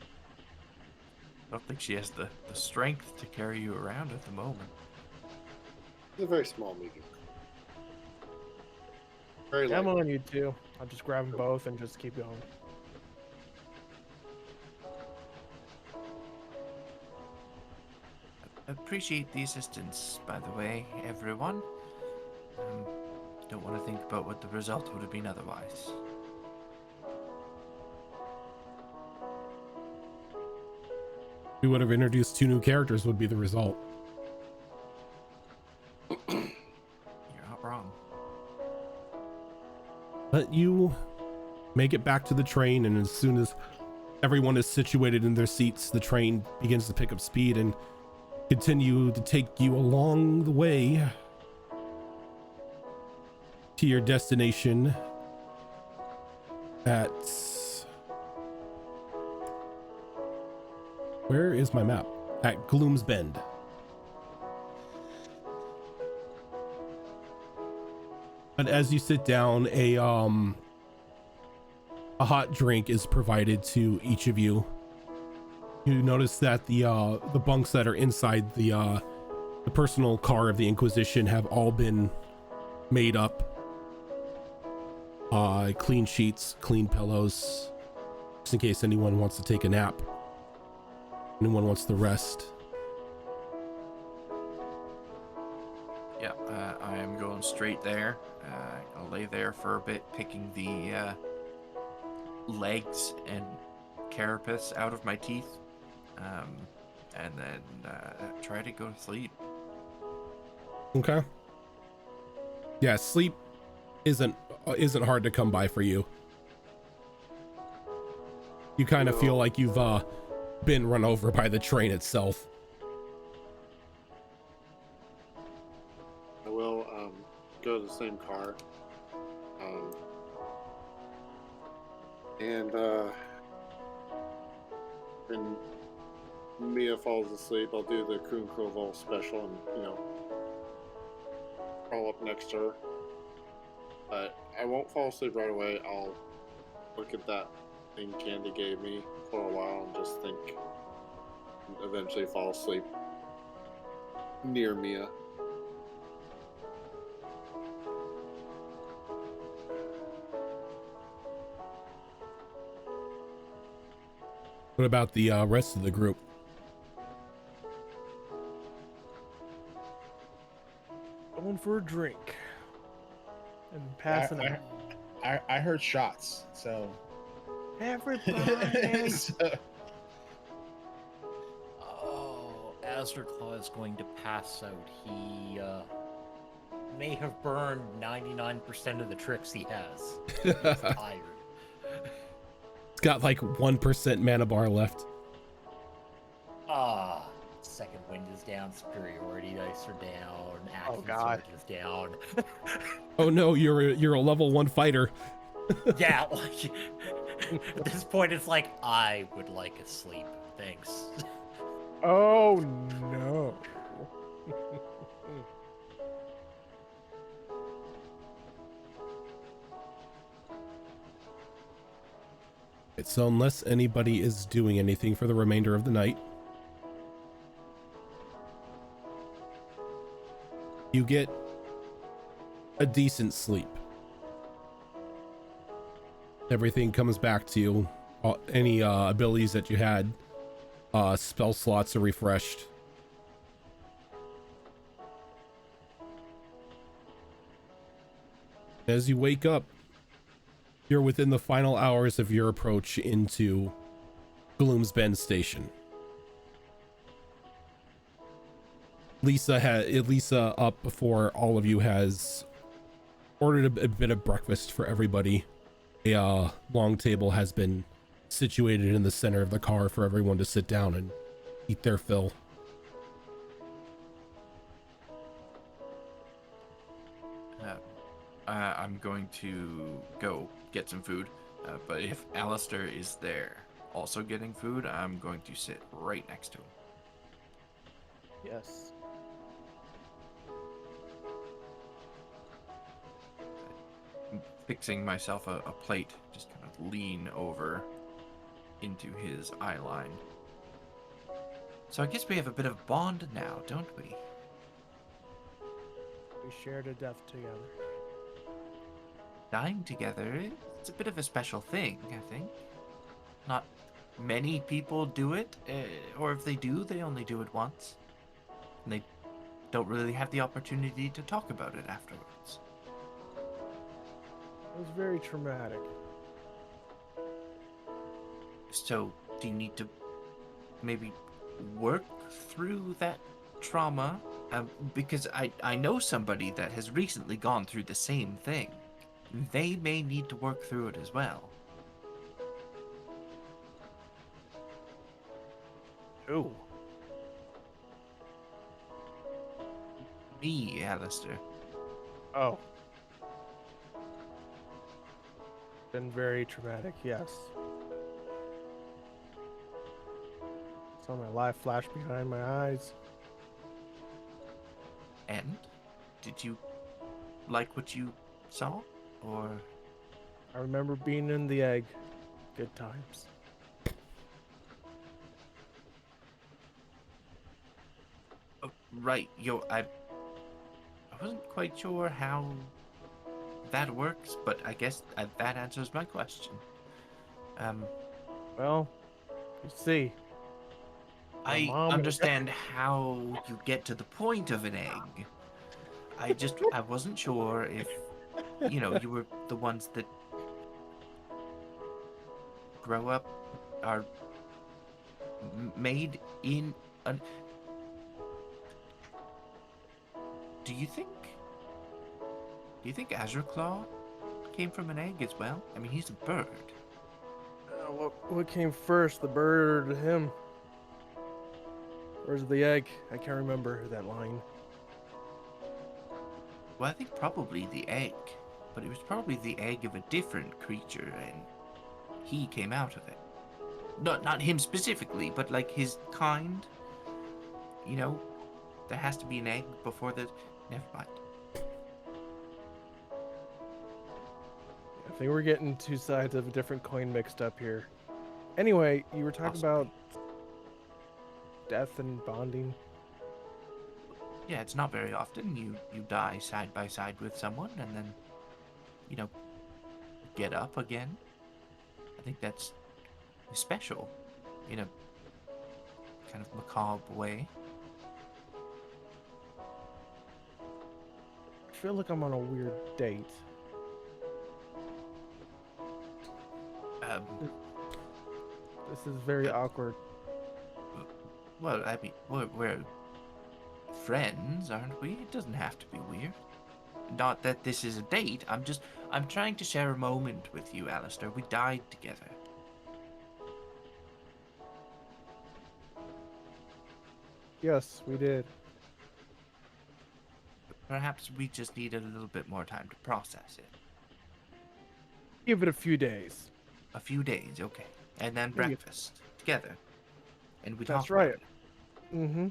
I don't think she has the strength to carry you around at the moment. It's a very small medium. Very Yeah, I'm light. on you too. I'll just grab them both and just keep going. Appreciate the assistance, by the way, everyone. Don't want to think about what the result would have been otherwise. We would have introduced 2 new characters would be the result. You're not wrong. But you make it back to the train, and as soon as everyone is situated in their seats, the train begins to pick up speed and continue to take you along the way to your destination at... Where is my map? At Gloom's Bend. And as you sit down, a hot drink is provided to each of you. You notice that the bunks that are inside the personal car of the Inquisition have all been made up. Clean sheets, clean pillows, just in case anyone wants to take a nap. Anyone wants to rest. Yeah, I am going straight there. I'll lay there for a bit, picking the legs and carapace out of my teeth, and then try to go to sleep. Okay. Yeah, sleep isn't hard to come by for you. You kind of feel like you've been run over by the train itself. I will go to the same car. When Mia falls asleep, I'll do the Kroon Kroval special and, crawl up next to her. But I won't fall asleep right away. I'll look at that thing Candy gave me for a while and just think, and eventually fall asleep near Mia. What about the rest of the group? Going for a drink. And passing out. I heard shots, so Everybody. Oh, Azurclaw is going to pass out. He may have burned 99% of the tricks he has. He's tired. It's got like 1% mana bar left. Second wind is down, superiority dice are down, Oh, action God. surge is down. Oh no, you're a level 1 fighter. Yeah, like at this point it's like I would like a sleep. Thanks. Oh no. So unless anybody is doing anything for the remainder of the night, you get a decent sleep. Everything comes back to you. Any abilities that you had, spell slots are refreshed. As you wake up, you're within the final hours of your approach into Gloom's Bend Station. Lisa up before all of you has ordered a bit of breakfast for everybody. A long table has been situated in the center of the car for everyone to sit down and eat their fill. I'm going to go get some food, but if Alistair is there also getting food, I'm going to sit right next to him. Yes. I'm fixing myself a plate, just kind of lean over into his eye line. So I guess we have a bit of bond now, don't we? We shared a death together. Dying together, it's a bit of a special thing, I think. Not many people do it, or if they do, they only do it once. And they don't really have the opportunity to talk about it afterwards. It was very traumatic. So, do you need to maybe work through that trauma? Because I know somebody that has recently gone through the same thing. They may need to work through it as well. Ooh. Me, Alistair. Oh. Been very traumatic, yes. Saw my life flash behind my eyes. And? Did you like what you saw? Or... I remember being in the egg. Good times. Oh, right, I wasn't quite sure how that works, but I guess that answers my question. Well, you see. My I mom understand how you get to the point of an egg. I wasn't sure if, you were the ones that grow up, are made in an... Do you think Azure Claw came from an egg as well? I mean, he's a bird. what came first, the bird or him? Where's the egg? I can't remember that line. Well, I think probably the egg, but it was probably the egg of a different creature, and he came out of it. Not him specifically, but like his kind. There has to be an egg before the... Never mind. I think we're getting two sides of a different coin mixed up here. Anyway, you were talking about death and bonding. Yeah, it's not very often you die side by side with someone and then, get up again. I think that's special in a kind of macabre way. I feel like I'm on a weird date. This is very awkward. Well, I mean, we're friends, aren't we? It doesn't have to be weird. Not that this is a date. I'm trying to share a moment with you, Alistair. We died together. Yes, we did. Perhaps we just need a little bit more time to process it. Give it a few days. A few days, okay. And then Maybe. breakfast together. And we That's talk right. about it. Mm-hmm.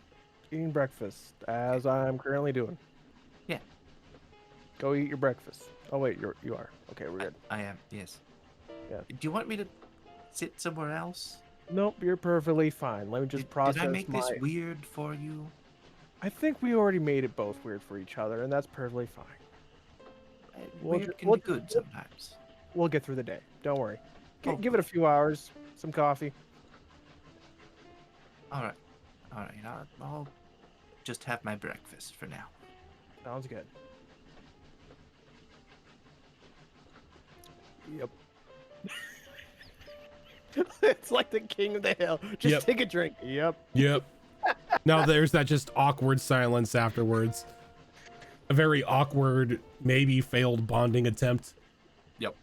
Eating breakfast, as I'm currently doing. Yeah. Go eat your breakfast. Oh wait, you are. Okay, we're good. I am, yes. Yeah. Do you want me to sit somewhere else? Nope, you're perfectly fine. Let me just process Did I make this weird for you? I think we already made it both weird for each other, and that's perfectly fine. Weird can be good sometimes. We'll get through the day. Don't worry. Give Oh. it a few hours. Some coffee. All right. I'll just have my breakfast for now. Sounds good. Yep. It's like the king of the hill. Just Yep. take a drink. Yep. Now there's that just awkward silence afterwards. A very awkward, maybe failed bonding attempt.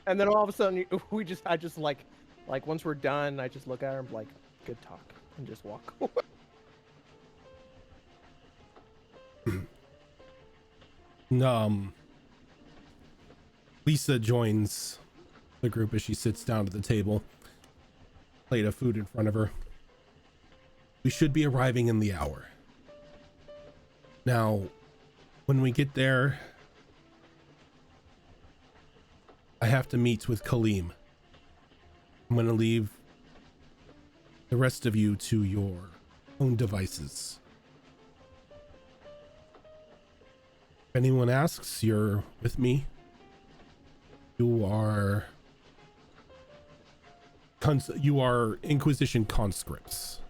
And then all of a sudden, I just like once we're done, I just look at her and be like, good talk, and just walk away. Lisa joins the group as she sits down at the table. Plate of food in front of her. We should be arriving in the hour. Now, when we get there, I have to meet with Kaleem. I'm going to leave the rest of you to your own devices. If anyone asks, you're with me. You are Inquisition conscripts,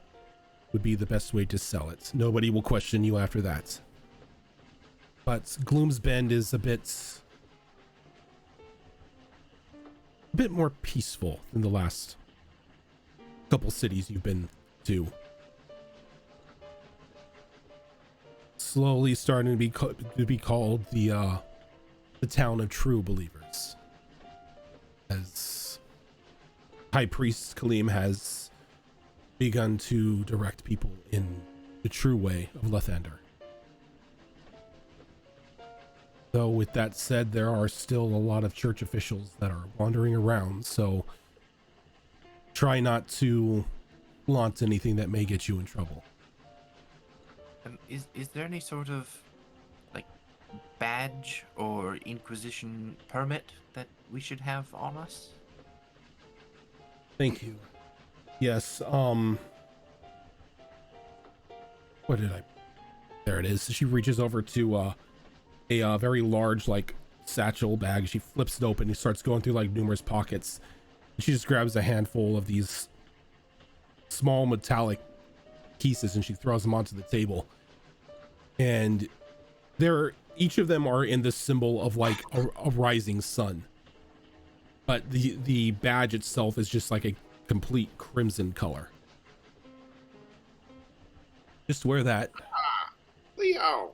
would be the best way to sell it. Nobody will question you after that. But Gloom's Bend is a bit more peaceful than the last couple cities you've been to. Slowly starting to be called the town of true believers, as High Priest Kaleem has begun to direct people in the true way of Lathander. Though with that said, there are still a lot of church officials that are wandering around, so try not to flaunt anything that may get you in trouble. Is there any sort of like badge or Inquisition permit that we should have on us? Thank you. Yes, what did I... There it is. She reaches over to a very large, like, satchel bag. She flips it open and starts going through, like, numerous pockets. She just grabs a handful of these small metallic pieces and she throws them onto the table. And each of them are in the symbol of, like, a rising sun. But the badge itself is just like a complete crimson color. Just wear that. Leo.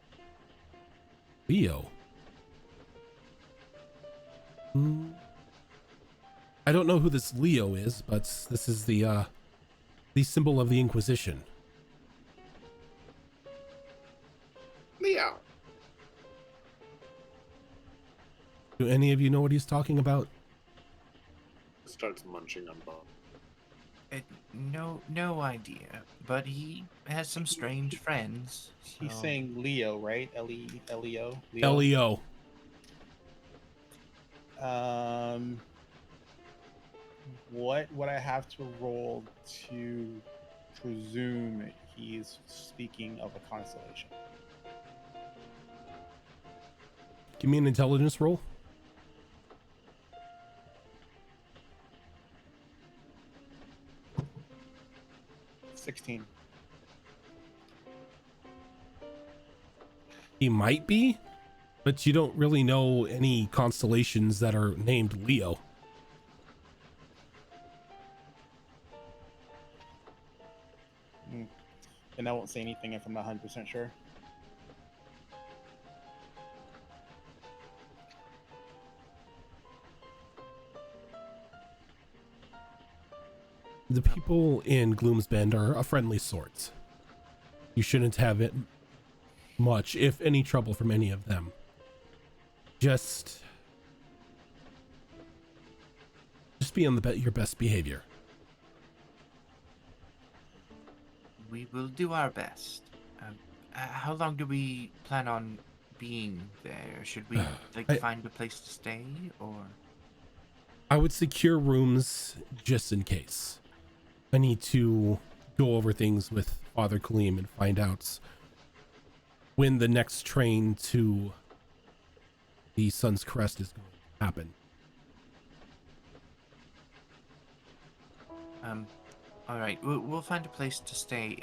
Leo. I don't know who this Leo is, but this is the symbol of the Inquisition. Leo. Do any of you know what he's talking about? Starts munching on bone. No idea. But he has some strange friends. He's so- saying Leo, right? Leo. Leo. What would I have to roll to presume he's speaking of a constellation? Give me an intelligence roll. 16. He might be, but you don't really know any constellations that are named Leo. And I won't say anything if I'm not 100% sure. The people in Gloom's Bend are a friendly sort. You shouldn't have it much, if any, trouble from any of them. Just be on your best behavior. We will do our best. How long do we plan on being there? Should we find a place to stay, or? I would secure rooms just in case. I need to go over things with Father Kaleem and find out when the next train to the Sun's Crest is going to happen. All right. We'll find a place to stay.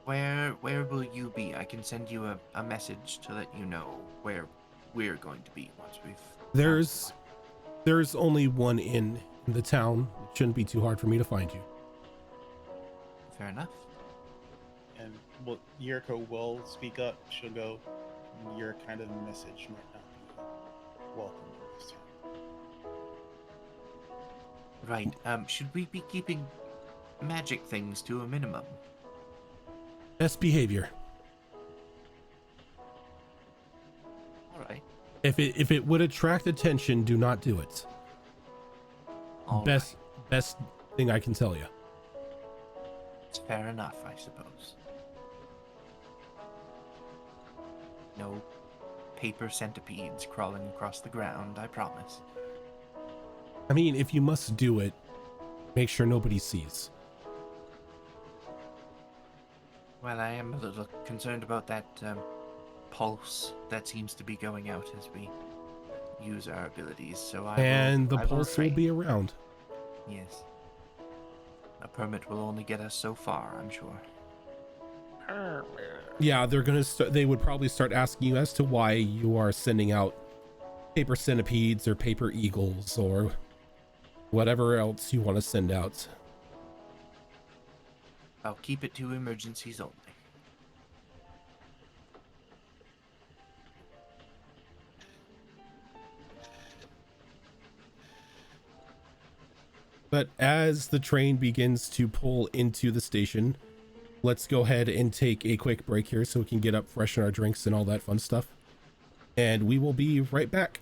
Where will you be? I can send you a message to let you know where we're going to be once we've. There's only one inn in the town. It shouldn't be too hard for me to find you. Fair enough. And Yuriko will speak up. She'll go, your kind of message might not be welcome in this town. Right. Should we be keeping magic things to a minimum? Best behavior. All right. If it would attract attention, do not do it. Best thing I can tell you. It's fair enough, I suppose. No paper centipedes crawling across the ground, I promise. I mean, if you must do it, make sure nobody sees. Well, I am a little concerned about that pulse that seems to be going out as we use our abilities. So And the I will pulse will refrain. be around. Yes. A permit will only get us so far, I'm sure. Yeah, they're gonna start. They would probably start asking you as to why you are sending out paper centipedes or paper eagles or whatever else you want to send out. I'll keep it to emergencies only. But as the train begins to pull into the station, let's go ahead and take a quick break here so we can get up, freshen our drinks, and all that fun stuff. And we will be right back.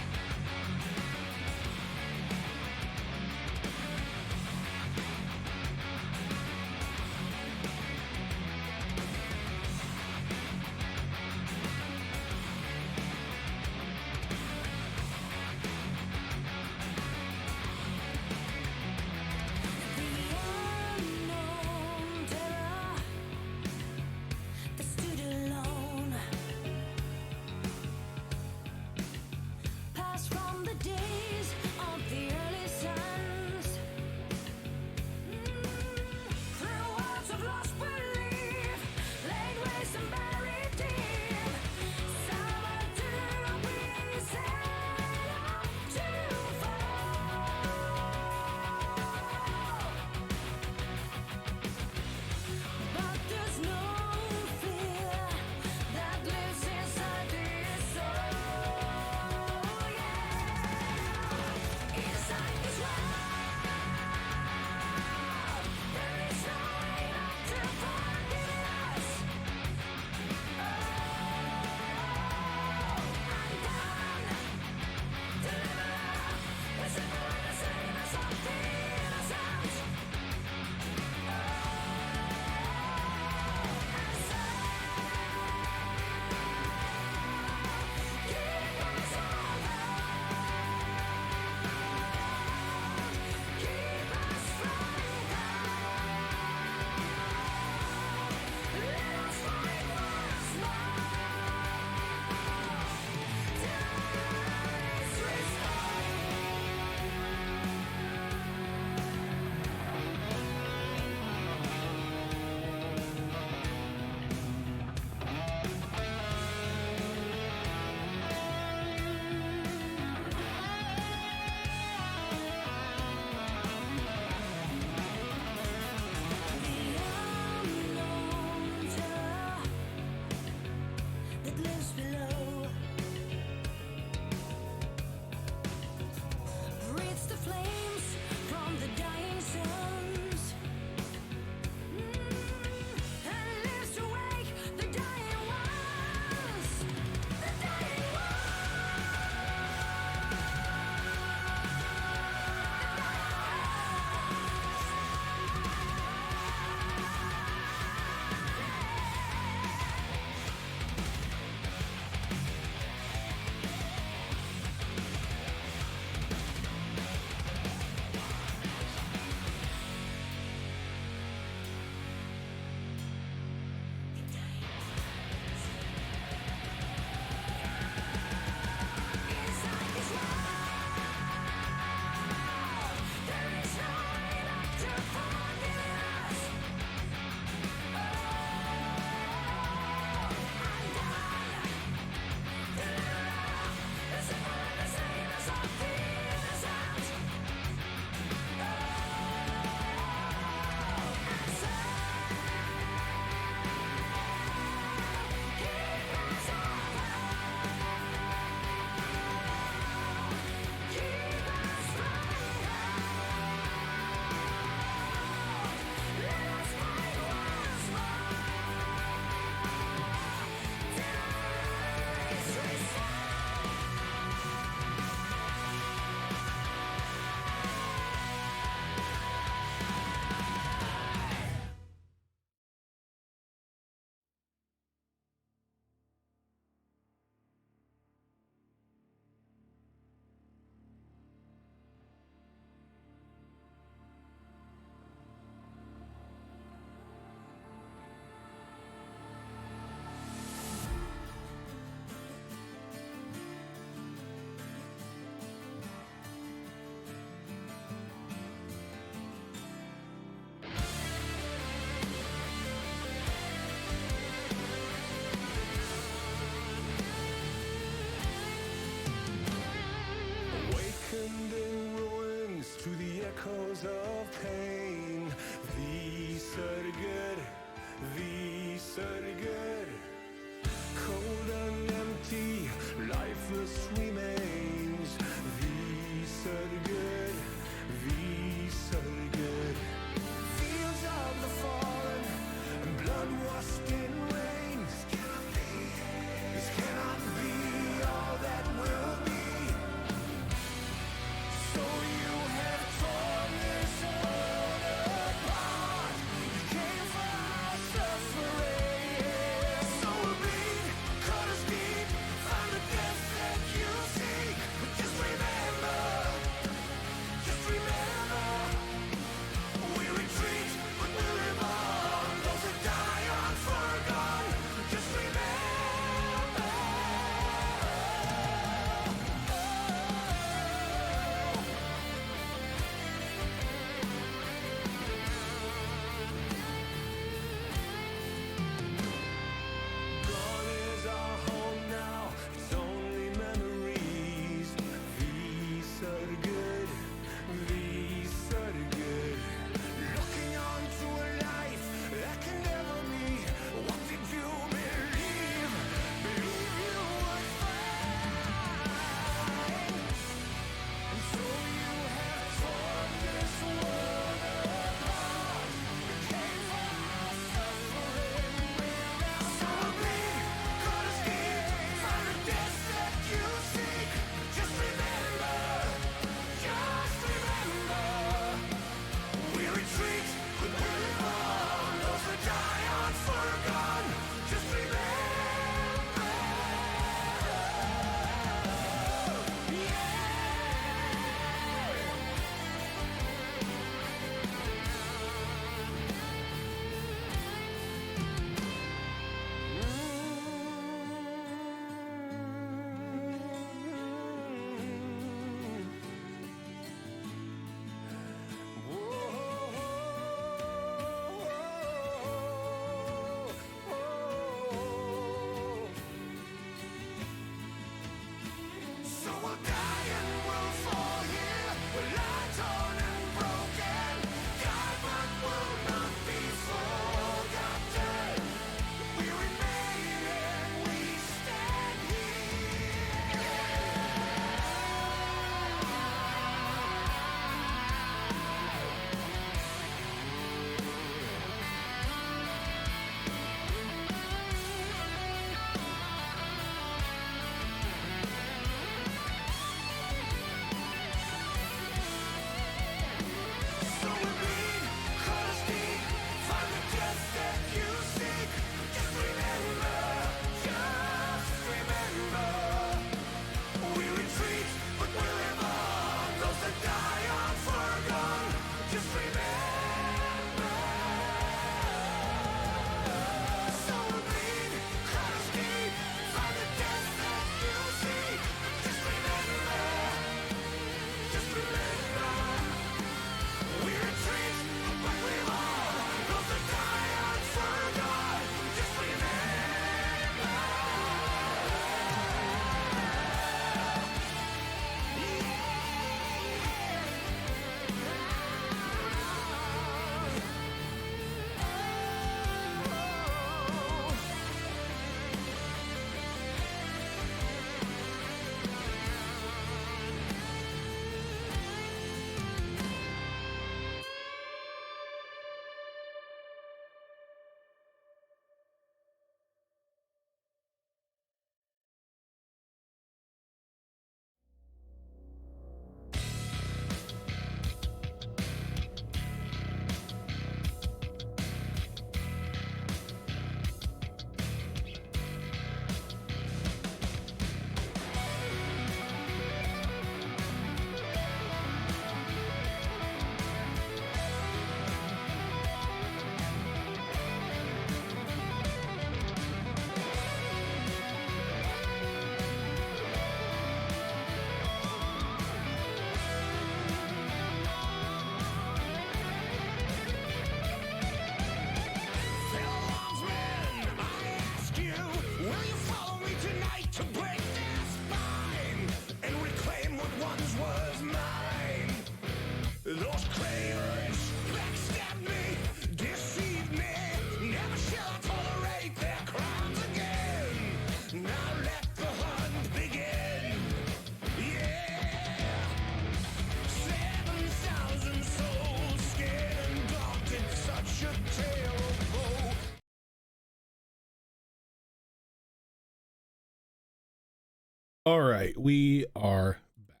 All right, we are back.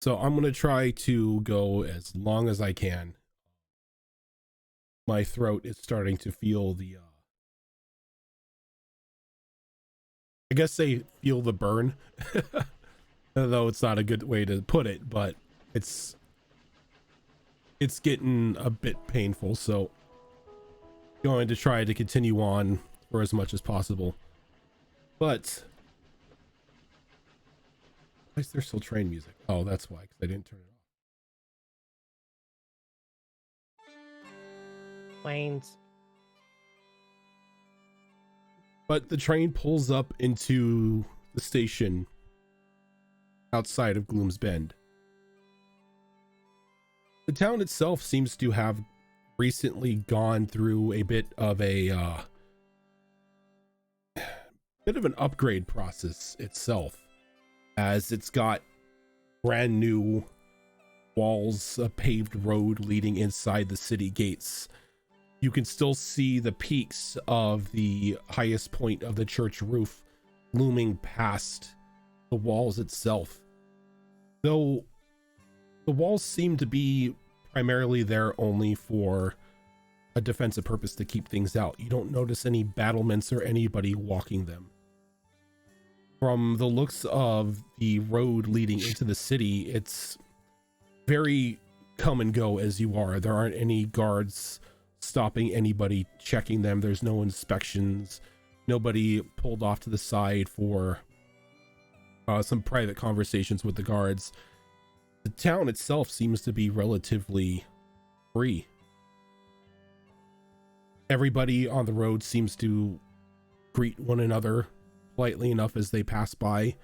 So I'm going to try to go as long as I can. My throat is starting to feel the, I guess they feel the burn, though it's not a good way to put it, but it's getting a bit painful. So going to try to continue on for as much as possible. But why is there still train music? Oh, that's why, because I didn't turn it off. Planes. But the train pulls up into the station outside of Gloom's Bend. The town itself seems to have recently gone through a bit of an upgrade process itself, as it's got brand new walls, a paved road leading inside the city gates. You can still see the peaks of the highest point of the church roof looming past the walls itself. Though the walls seem to be primarily there only for a defensive purpose to keep things out. You don't notice any battlements or anybody walking them. From the looks of the road leading into the city, it's very come and go as you are. There aren't any guards stopping anybody, checking them. There's no inspections. Nobody pulled off to the side for some private conversations with the guards. The town itself seems to be relatively free. Everybody on the road seems to greet one another politely enough as they pass by.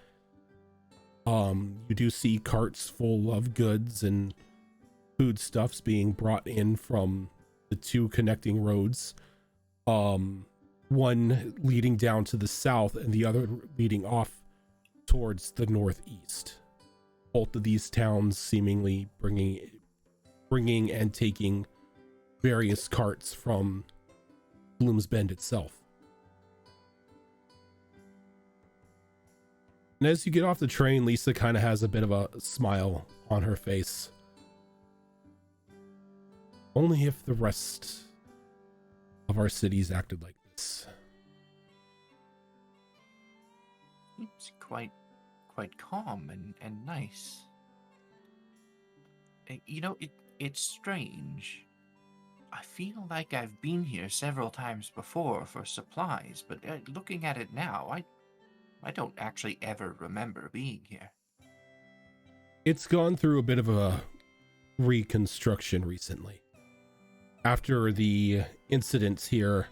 You do see carts full of goods and foodstuffs being brought in from the two connecting roads, one leading down to the south and the other leading off towards the northeast. Both of these towns seemingly bringing and taking various carts from Gloom's Bend itself. And as you get off the train, Lisa kind of has a bit of a smile on her face. Only if the rest of our cities acted like this. Seems quite calm and nice. You know, it's strange. I feel like I've been here several times before for supplies, but looking at it now, I don't actually ever remember being here. It's gone through a bit of a reconstruction recently. After the incidents here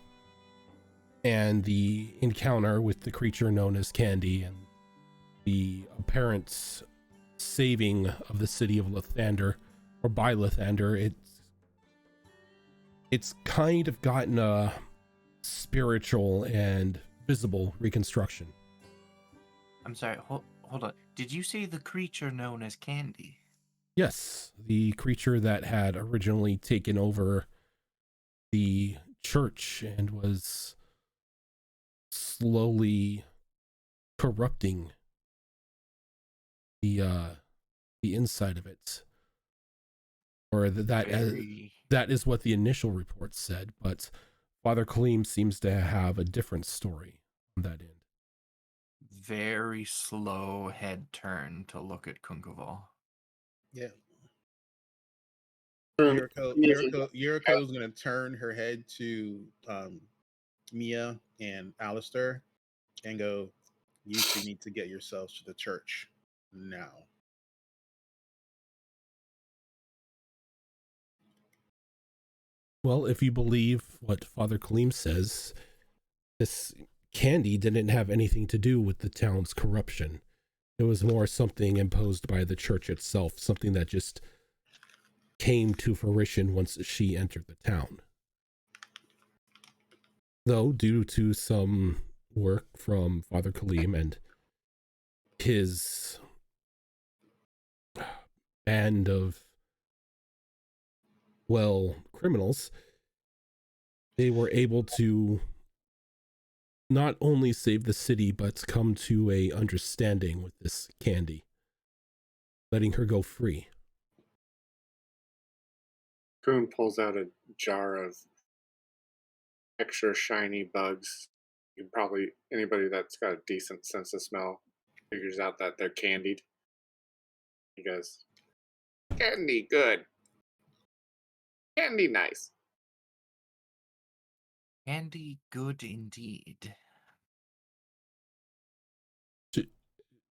and the encounter with the creature known as Candy and the apparent saving of the city of Lathander, or by Lathander, it's kind of gotten a spiritual and visible reconstruction. I'm sorry, hold on. Did you say the creature known as Candy? Yes, the creature that had originally taken over the church and was slowly corrupting the inside of it, or that is what the initial report said. But Father Kaleem seems to have a different story on that end. Very slow head turn to look at Kunkaval. Yeah. Yuriko is going to turn her head to Mia and Alistair and go, "You two need to get yourselves to the church now." Well, if you believe what Father Kaleem says, this Candy didn't have anything to do with the town's corruption. It was more something imposed by the church itself, something that just came to fruition once she entered the town. Though, due to some work from Father Kaleem and his band of, criminals, they were able to not only save the city, but come to a understanding with this candy, letting her go free. Coon pulls out a jar of extra shiny bugs. You can probably, anybody that's got a decent sense of smell figures out that they're candied. He goes, "Candy good. Candy nice." Candy good indeed.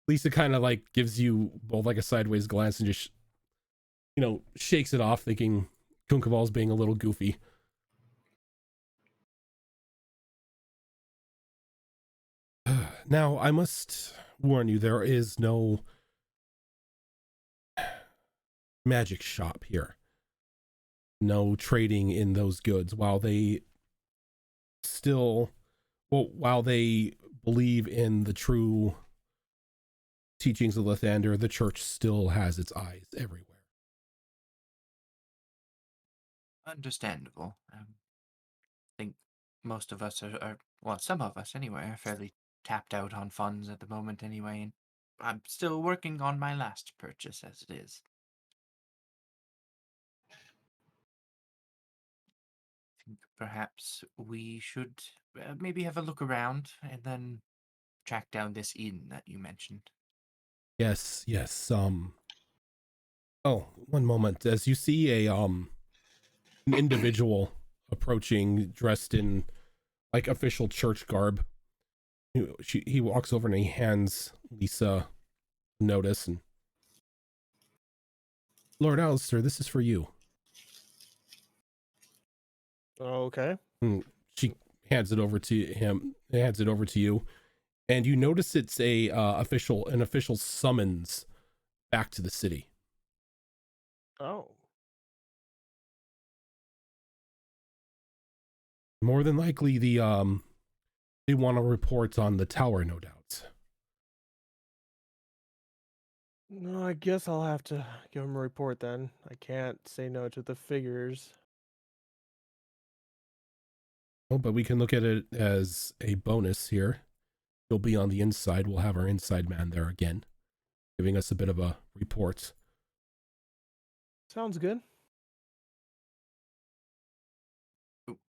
Lisa kind of like gives you both like a sideways glance and just, shakes it off, thinking Kunkaval's being a little goofy. Now, I must warn you, there is no magic shop here. No trading in those goods. While they believe in the true teachings of Lathander, the church still has its eyes everywhere. Understandable. I think most of us well, some of us anyway, are fairly tapped out on funds at the moment anyway, and I'm still working on my last purchase as it is. I think perhaps we should maybe have a look around and then track down this inn that you mentioned. Yes. Oh, one moment. As you see an individual approaching, dressed in like official church garb, he walks over and he hands Lisa a notice, and Lord Alistair, this is for you. Okay. And she hands it over to him. Hands it over to you, and you notice it's an official summons back to the city. Oh. More than likely, they want to report on the tower, no doubt. No, I guess I'll have to give him a report then. I can't say no to the figures. Oh, but we can look at it as a bonus here. You'll be on the inside. We'll have our inside man there again, giving us a bit of a report. Sounds good.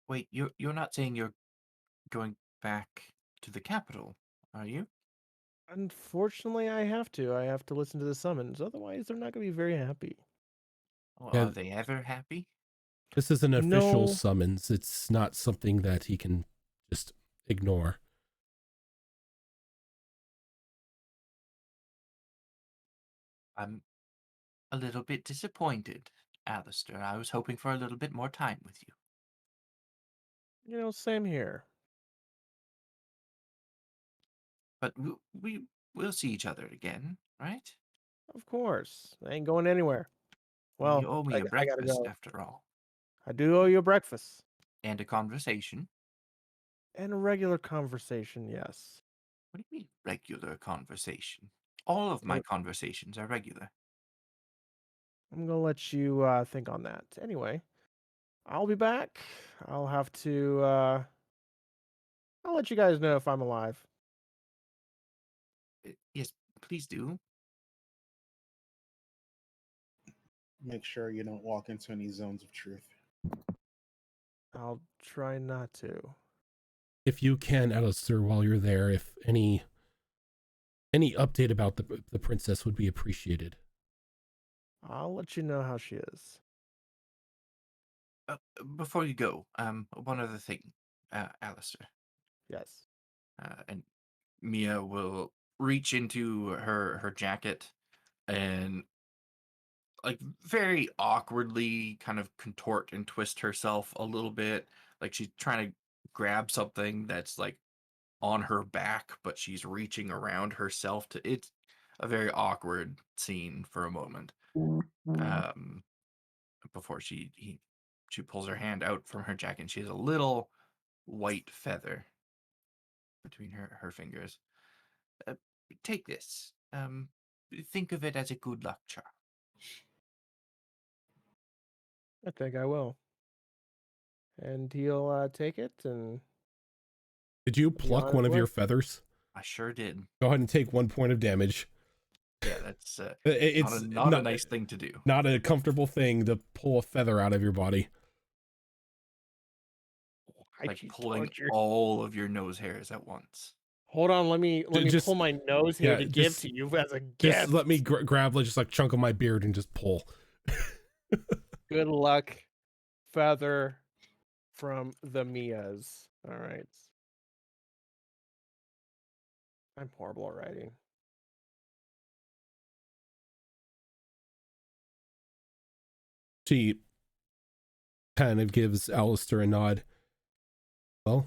Wait, you're not saying you're going back to the capital, are you? Unfortunately, I have to. I have to listen to the summons. Otherwise, they're not going to be very happy. Well, Yeah. are they ever happy? This is an official No. summons. It's not something that he can just ignore. I'm a little bit disappointed, Alistair. I was hoping for a little bit more time with you. Same here. But we'll see each other again, right? Of course. I ain't going anywhere. Well, You owe me a I gotta breakfast, go. after all. I do owe you a breakfast. And a conversation. And a regular conversation, yes. What do you mean, regular conversation? All of my conversations are regular. I'm gonna let you think on that. Anyway, I'll be back. I'll have to I'll let you guys know if I'm alive. Yes, please do. Make sure you don't walk into any zones of truth. I'll try not to. If you can, Alistair, while you're there, if any update about the princess would be appreciated. I'll let you know how she is. Before you go, one other thing, Alistair. Yes. And Mia will reach into her jacket and like very awkwardly kind of contort and twist herself a little bit, like she's trying to grab something that's like on her back, but she's reaching around herself to. It's a very awkward scene for a moment. Before she pulls her hand out from her jacket, and she has a little white feather between her fingers. Uh, Take this. Think of it as a good luck charm. I think I will. And he'll take it and Did you be pluck honest one of with- your feathers? I sure did. Go ahead and take 1 point of damage. Yeah, that's It's not a nice thing to do. Not a comfortable thing to pull a feather out of your body. Why'd Like you pulling torture- all of your nose hairs at once. Hold on, let me Just- pull my nose hair yeah, to give just- to you as a gift. Just let me grab like just like chunk of my beard and just pull. Good luck, feather from the Mias. All right. I'm horrible at writing. She kind of gives Alistair a nod. Well,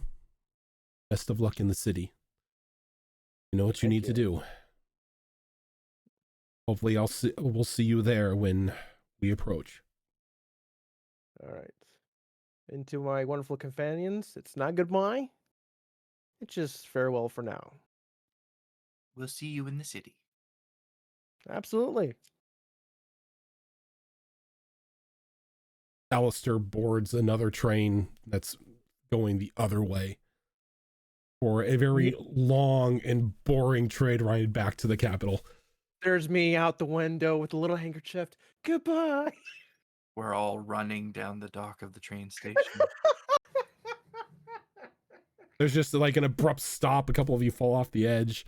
best of luck in the city. You know what you Thank need to do. Hopefully we'll see you there when we approach. All right. Into my wonderful companions. It's not goodbye. It's just farewell for now. We'll see you in the city. Absolutely. Alistair boards another train that's going the other way for a very long and boring trade ride back to the capital. There's me out the window with a little handkerchief. Goodbye. We're all running down the dock of the train station. There's just like an abrupt stop. A couple of you fall off the edge.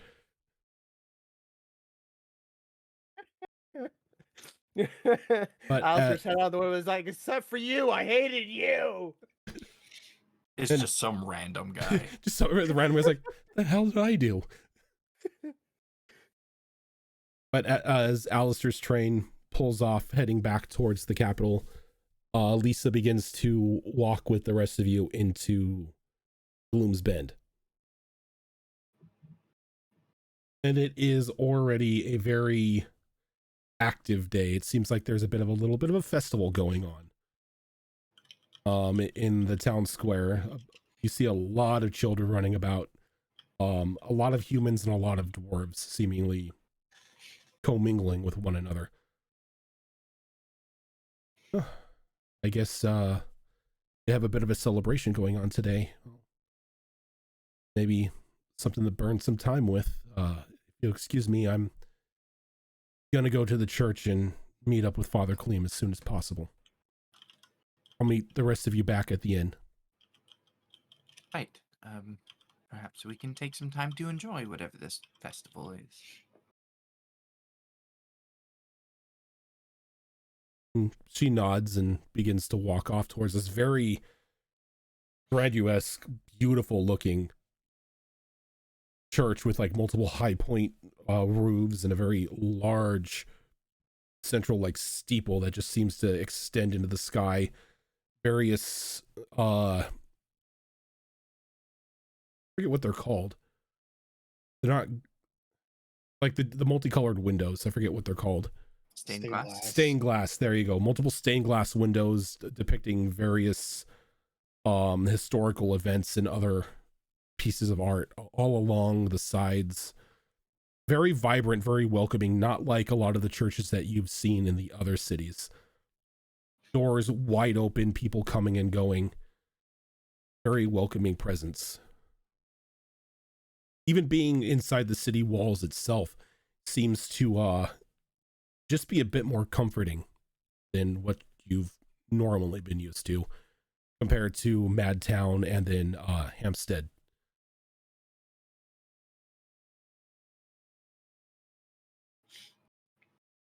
But Alistair's head out the window was like, except for you, I hated you. It's And- just some random guy. Just so the random was like, the hell did I do? But as Alistair's train pulls off, heading back towards the capital, Lisa begins to walk with the rest of you into Gloom's Bend. And it is already a very active day. It seems like there's a little bit of a festival going on. In the town square, you see a lot of children running about, a lot of humans and a lot of dwarves seemingly commingling with one another. I guess they have a bit of a celebration going on today. Maybe something to burn some time with. If you'll excuse me, I'm gonna go to the church and meet up with Father Cleem as soon as possible. I'll meet the rest of you back at the inn. Right. Perhaps we can take some time to enjoy whatever this festival is. And she nods and begins to walk off towards this very Graduesque, beautiful looking church with like multiple high point roofs and a very large central like steeple that just seems to extend into the sky. Various I forget what they're called. They're not like the multicolored windows. I forget what they're called. Stained Stained glass. glass. Stained glass. There you go. Multiple stained glass windows depicting various historical events and other pieces of art all along the sides. Very vibrant, very welcoming, not like a lot of the churches that you've seen in the other cities. Doors wide open, people coming and going. Very welcoming presence. Even being inside the city walls itself seems to just be a bit more comforting than what you've normally been used to compared to Madtown and then Hampstead.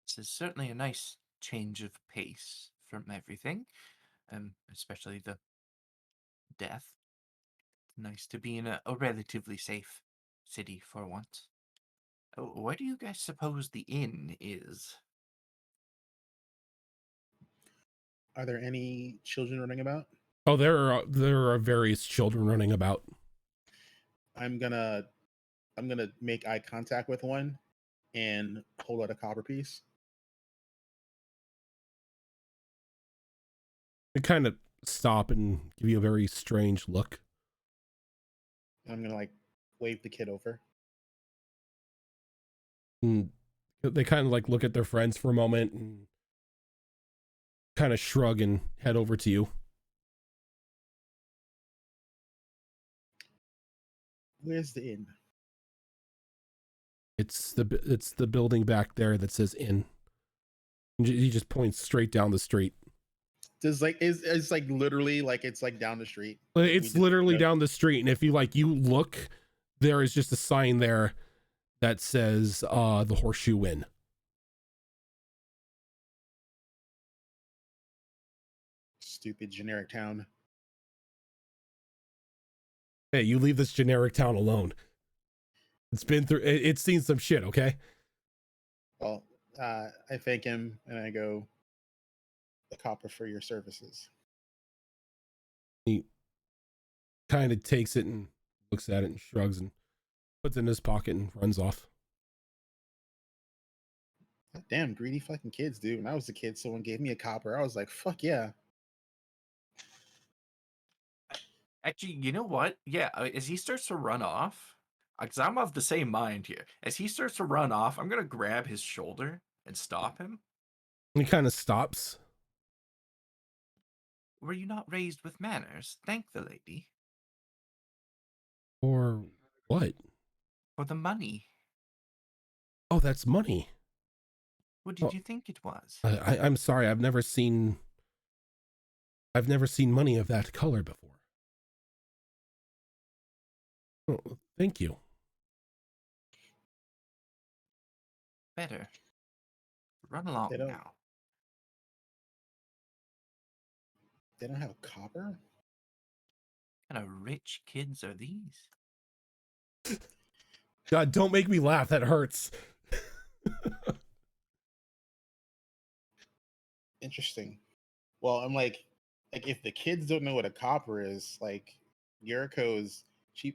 This is certainly a nice change of pace from everything, especially the death. Nice to be in a relatively safe city for once. Oh, where do you guys suppose the inn is? Are there any children running about? Oh, there are various children running about. I'm gonna make eye contact with one and hold out a copper piece. They kind of stop and give you a very strange look. I'm gonna like wave the kid over. And they kind of like look at their friends for a moment and kind of shrug and head over to you. Where's the inn? It's the building back there that says inn. He just points straight down the street. Does like is like literally like it's like down the street? It's literally down the street, and if you you look, there is just a sign there that says the Horseshoe Inn. Stupid generic town. Hey, you leave this generic town alone. It's been through. It's seen some shit. Okay. Well, I thank him and I go, the copper for your services. He kind of takes it and looks at it and shrugs and puts it in his pocket and runs off. Damn, greedy fucking kids, dude. When I was a kid, someone gave me a copper. I was like, fuck yeah. Actually, you know what? Yeah, as he starts to run off, because I'm of the same mind here. As he starts to run off, I'm gonna grab his shoulder and stop him. He kind of stops. Were you not raised with manners? Thank the lady. Or what? For the money. Oh, that's money. What did you think it was? I'm sorry. I've never seen money of that color before. Oh, thank you. Better. Run along now. They don't have copper? What kind of rich kids are these? God, don't make me laugh. That hurts. Interesting. Well, I'm like if the kids don't know what a copper is, like Yuriko's, she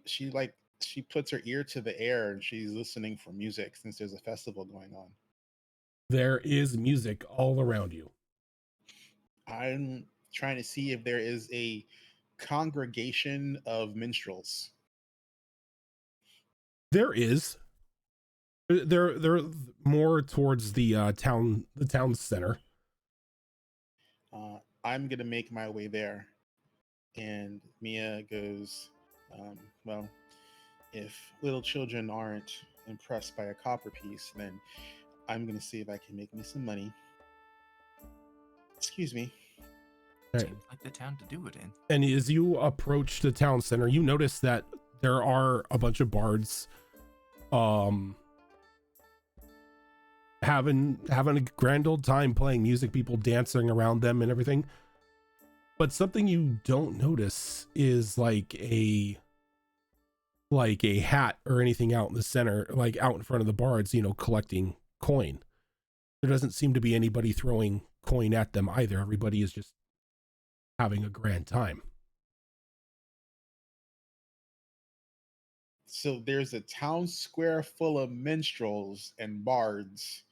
puts her ear to the air and she's listening for music since there's a festival going on. There is music all around you. I'm trying to see if there is a congregation of minstrels. There is. They're more towards the town center. I'm gonna make my way there, and Mia goes, well, if little children aren't impressed by a copper piece, then I'm gonna see if I can make me some money. Excuse me. Right. Seems like the town to do it in. And as you approach the town center, you notice that there are a bunch of bards having a grand old time playing music, people dancing around them and everything. But something you don't notice is like a hat or anything out in the center, like out in front of the bards, collecting coin. There doesn't seem to be anybody throwing coin at them either. Everybody is just having a grand time. So there's a town square full of minstrels and bards,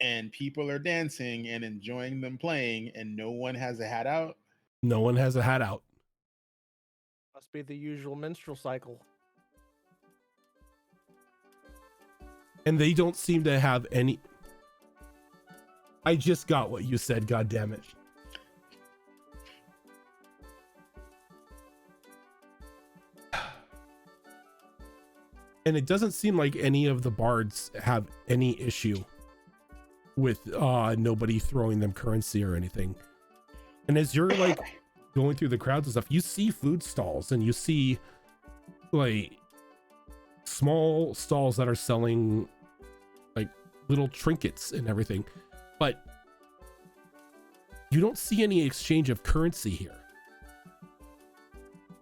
and people are dancing and enjoying them playing, and no one has a hat out? No one has a hat out. Must be the usual minstrel cycle. And they don't seem to have any... I just got what you said, God damn it. And it doesn't seem like any of the bards have any issue with nobody throwing them currency or anything. And as you're like going through the crowds and stuff, you see food stalls and you see like small stalls that are selling like little trinkets and everything, but you don't see any exchange of currency here.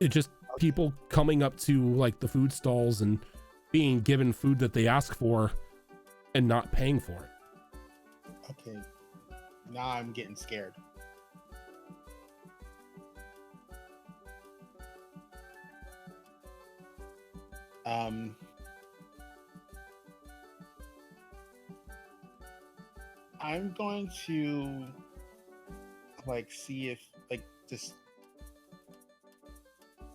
It just people coming up to like the food stalls and being given food that they ask for and not paying for it. Okay. Now I'm getting scared. I'm going to like see if like just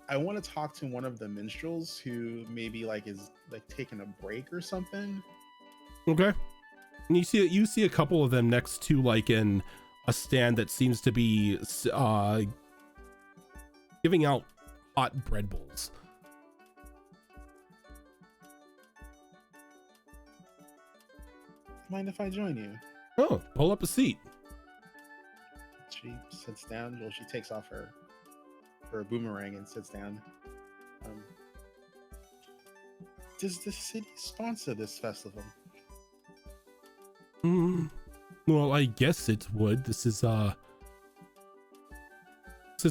I want to talk to one of the minstrels who maybe like is like taking a break or something. Okay. And you see a couple of them next to like a stand that seems to be giving out hot bread bowls. mind if I join you? Oh, pull up a seat. She sits down. Well, she takes off her boomerang and sits down. Does the city sponsor this festival? Well, I guess it would. This is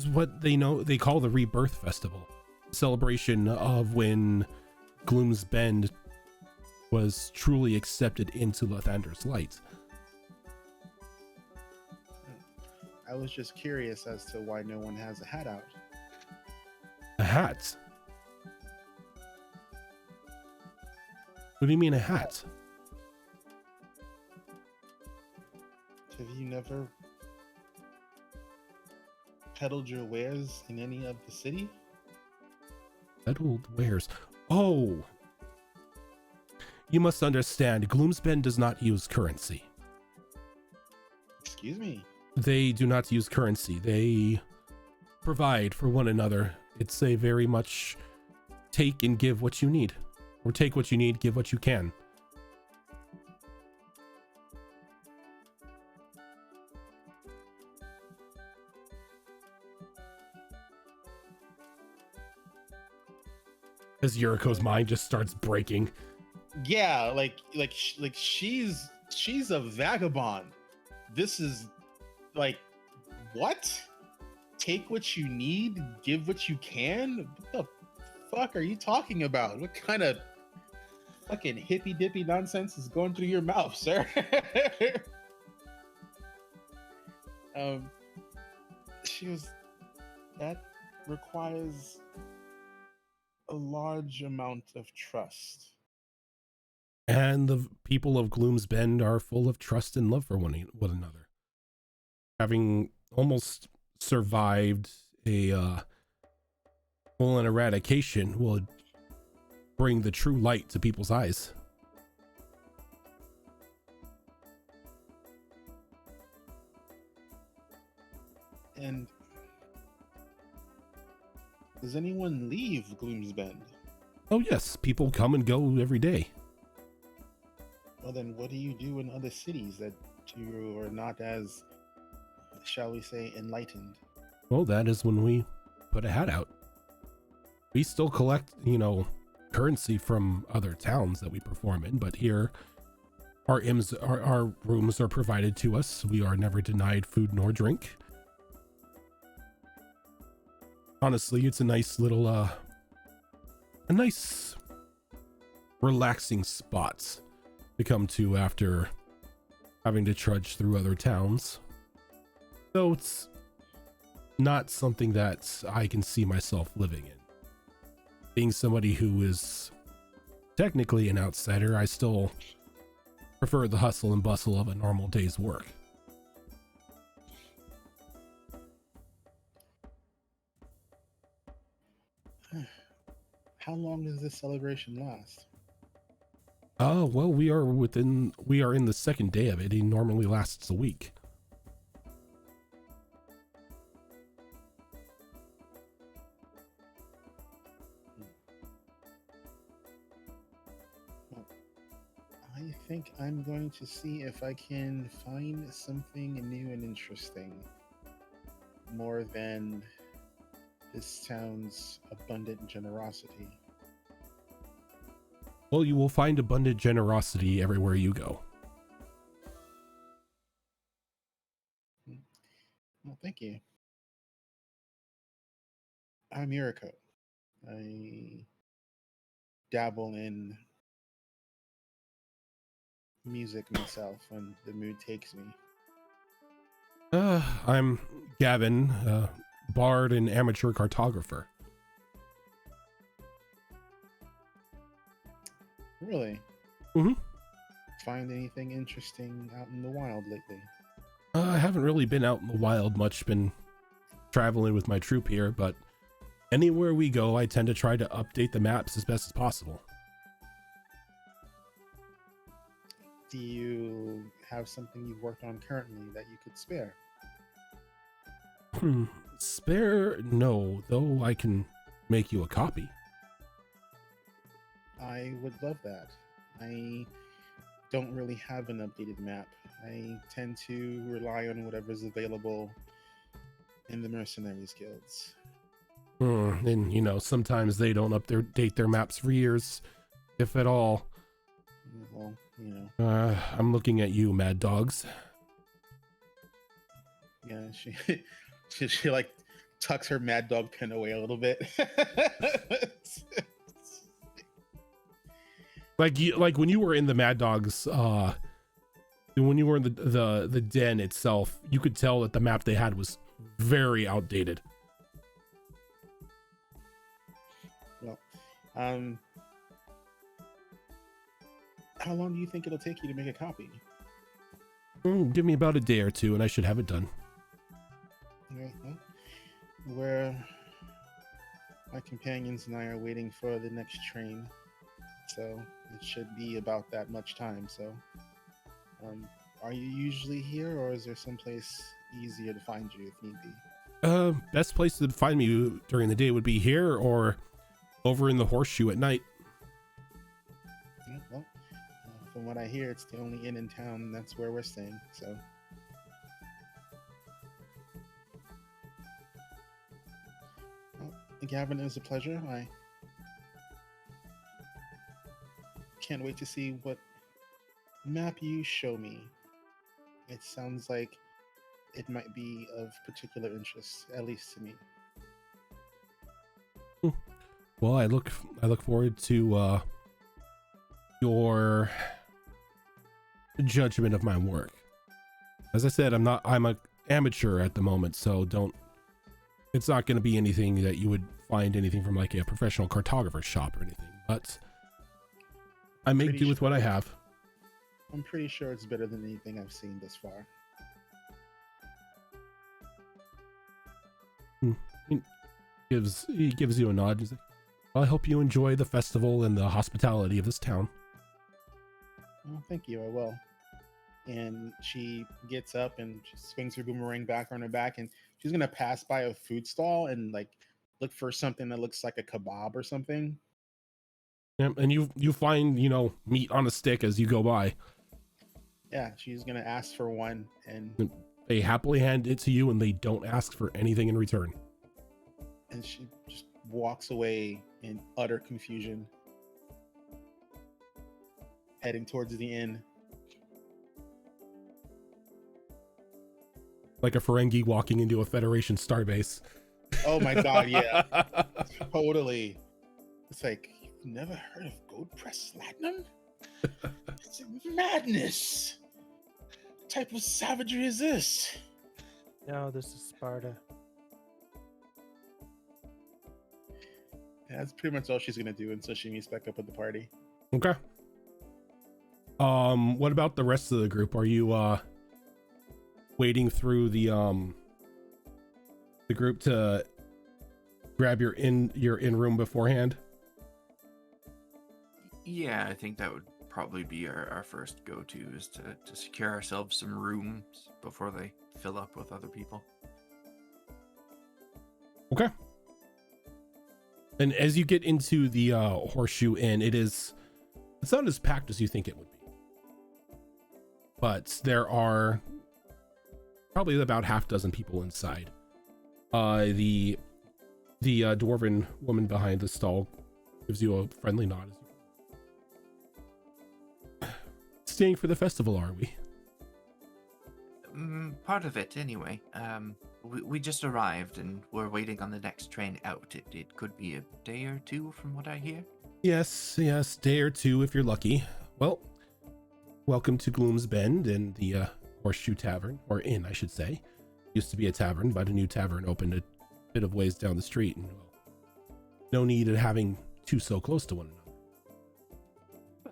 what they call the Rebirth Festival. Celebration of when Gloom's Bend was truly accepted into Lathander's light. I was just curious as to why no one has a hat out. A hat? What do you mean a hat? Have you never peddled your wares in any of the city? Peddled wares? Oh! You must understand, Gloomsbend does not use currency. Excuse me? They do not use currency. They provide for one another. It's a very much take and give what you need. Or take what you need, give what you can. As Yuriko's mind just starts breaking. Yeah, like she's a vagabond. This is like, what? Take what you need, give what you can? What the fuck are you talking about? What kind of fucking hippy dippy nonsense is going through your mouth, sir? That requires a large amount of trust. And the people of Gloom's Bend are full of trust and love for one another. Having almost survived a full eradication will bring the true light to people's eyes. And does anyone leave Gloom's Bend? Oh yes, people come and go every day. Well then, what do you do in other cities that you are not as, shall we say, enlightened? Well, that is when we put a hat out. We still collect, currency from other towns that we perform in, but here our rooms are provided to us. We are never denied food nor drink. Honestly, it's a nice little, a nice relaxing spot to come to after having to trudge through other towns. So it's not something that I can see myself living in. Being somebody who is technically an outsider, I still prefer the hustle and bustle of a normal day's work. How long does this celebration last? Oh, well, we are in the second day of it. It normally lasts a week. I think I'm going to see if I can find something new and interesting. More than this town's abundant generosity. Well, you will find abundant generosity everywhere you go. Well, thank you. I'm Yuriko. I dabble in music myself when the mood takes me. I'm Gavin, bard and amateur cartographer. Really? Mm-hmm. Find anything interesting out in the wild lately? I haven't really been out in the wild much, been traveling with my troop here, but anywhere we go, I tend to try to update the maps as best as possible. Do you have something you've worked on currently that you could spare? Spare? No, though I can make you a copy. I would love that. I don't really have an updated map. I tend to rely on whatever's available in the mercenaries guilds. And you know, sometimes they don't update their maps for years, if at all. Well, you know. I'm looking at you, Mad Dogs. Yeah, she like tucks her Mad Dog pin away a little bit. like when you were in the Mad Dogs, when you were in the den itself, you could tell that the map they had was very outdated. Well, how long do you think it'll take you to make a copy? Give me about a day or two, and I should have it done. Okay, well, where my companions and I are waiting for the next train, so it should be about that much time. So, are you usually here, or is there someplace easier to find you if need be? Best place to find me during the day would be here or over in the Horseshoe at night. Yeah, well, from what I hear, it's the only inn in town, and that's where we're staying. So. Gavin, it was a pleasure. I can't wait to see what map you show me. It sounds like it might be of particular interest, at least to me. Well, I look forward to your judgment of my work. As I said, I'm an amateur at the moment, so it's not going to be anything that you would find anything from like a professional cartographer's shop or anything, but I make do with what I have. I'm pretty sure it's better than anything I've seen thus far. He gives you a nod. He's like, I'll help you enjoy the festival and the hospitality of this town. Well, thank you, I will. And she gets up and she swings her boomerang back on her back, and she's gonna pass by a food stall and like look for something that looks like a kebab or something. Yeah, and you find, you know, meat on a stick as you go by. Yeah, she's gonna ask for one, and they happily hand it to you, and they don't ask for anything in return. And she just walks away in utter confusion, heading towards the inn. Like a Ferengi walking into a Federation starbase. Oh my god, yeah. Totally. It's like, you've never heard of gold press latinum? It's madness. What type of savagery is this? No, this is Sparta. Yeah, that's pretty much all she's gonna do until she meets back up with the party. Okay. What about the rest of the group? Are you waiting through the group to grab your in room beforehand? Yeah, I think that would probably be our first go-to, is to secure ourselves some rooms before they fill up with other people. Okay. And as you get into the Horseshoe Inn, it's not as packed as you think it would be. But there are probably about half dozen people inside. The dwarven woman behind the stall gives you a friendly nod. Staying for the festival, are we? Part of it, anyway. We just arrived and we're waiting on the next train out. It could be a day or two from what I hear. Yes, day or two if you're lucky. Well, welcome to Gloom's Bend and the Horseshoe Tavern, or Inn, I should say. Used to be a tavern, but a new tavern opened a bit of ways down the street, and well, no need of having two so close to one another.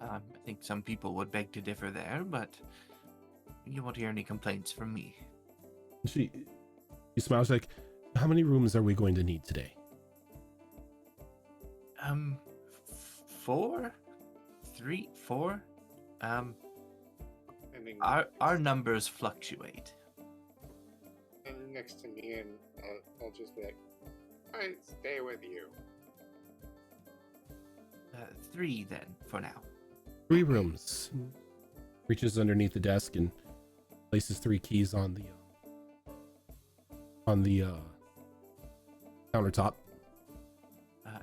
I think some people would beg to differ there, but you won't hear any complaints from me. She smiles like, how many rooms are we going to need today? 4? 3? 4? Standing Our numbers fluctuate. next to me, and I'll just be like, I stay with you. 3 then, for now. 3 rooms. reaches underneath the desk and places 3 keys on the countertop.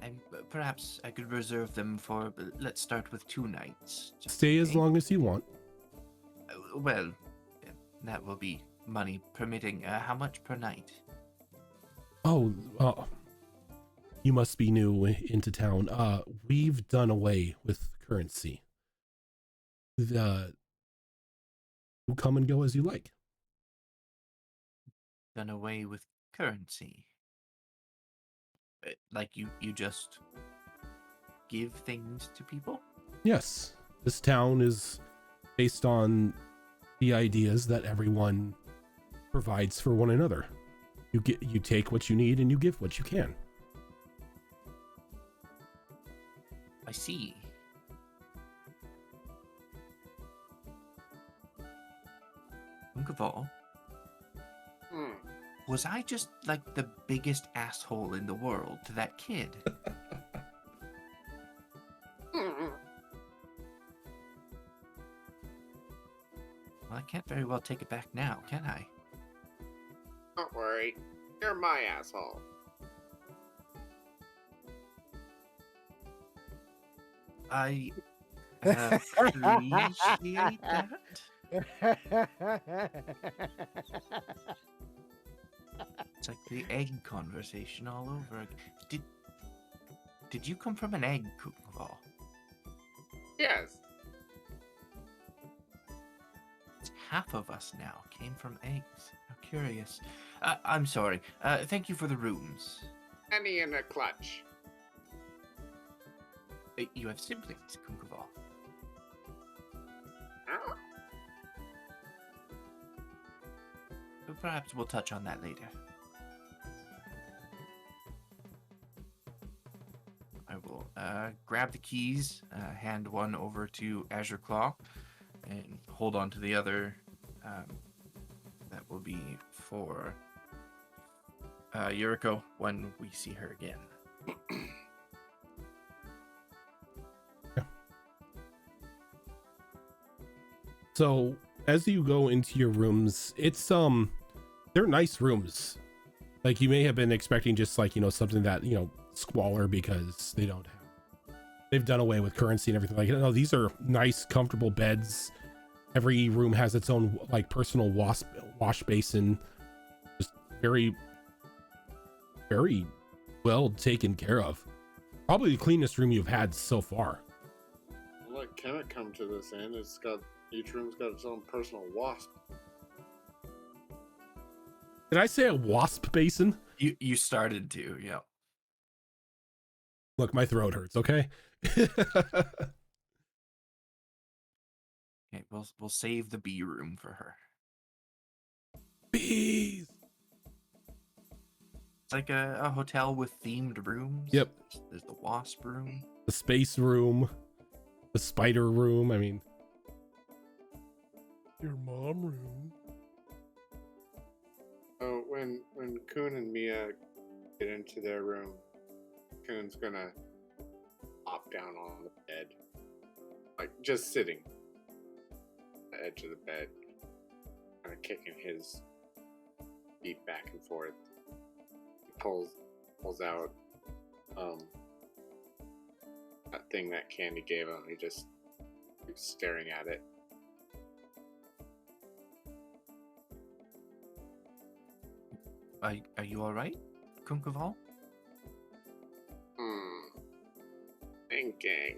And perhaps I could reserve them for, let's start with 2 nights. just Stay in as case. long as you want. Well, that will be money permitting. How much per night? Oh, you must be new into town. We've done away with currency. You come and go as you like. Done away with currency. Like you just give things to people? Yes, this town is based on the ideas that everyone provides for one another. You take what you need and you give what you can. I see. Uncaval, Hmm. was I just like the biggest asshole in the world to that kid? Mm-mm. Well, I can't very well take it back now, can I? Don't worry. You're my asshole. I appreciate that. It's like the egg conversation all over again. Did you come from an egg, Uncaval? Yes. Half of us now came from eggs. How curious. I'm sorry. Thank you for the rooms. Penny in a clutch. You have siblings, Uncaval. Huh? But perhaps we'll touch on that later. I will grab the keys, hand one over to Azure Claw, and hold on to the other. That will be for Yuriko when we see her again. So as you go into your rooms, it's they're nice rooms. Like you may have been expecting just like, something that, squalor because they've done away with currency and everything like that. No, these are nice, comfortable beds. Every room has its own like personal wash basin. Just very, very well taken care of. Probably the cleanest room you've had so far. Look, can it come to this end? Each room's got its own personal wasp. Did I say a wasp basin? You started to, yeah. Look, my throat hurts, okay? Okay, we'll save the bee room for her. Bees! It's like a hotel with themed rooms. Yep. There's the wasp room. The space room. The spider room, I mean. Your mom room. Oh, when Kun and Mia get into their room, Kun's gonna hop down on the bed. Like, just sitting at the edge of the bed, kind of kicking his feet back and forth. He pulls out that thing that Candy gave him. He just keeps staring at it. Are you all right, Uncaval? Thinking.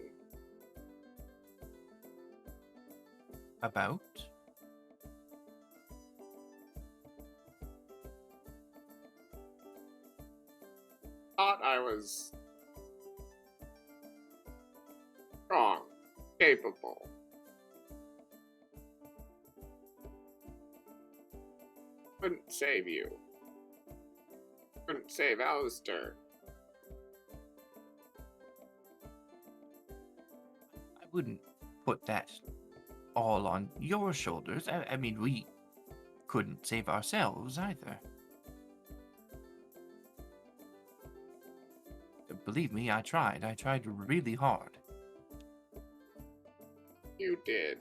About? Thought I was strong, capable. Couldn't save you. Couldn't save Alistair. I wouldn't put that all on your shoulders. I mean, we couldn't save ourselves either. Believe me, I tried. I tried really hard. You did.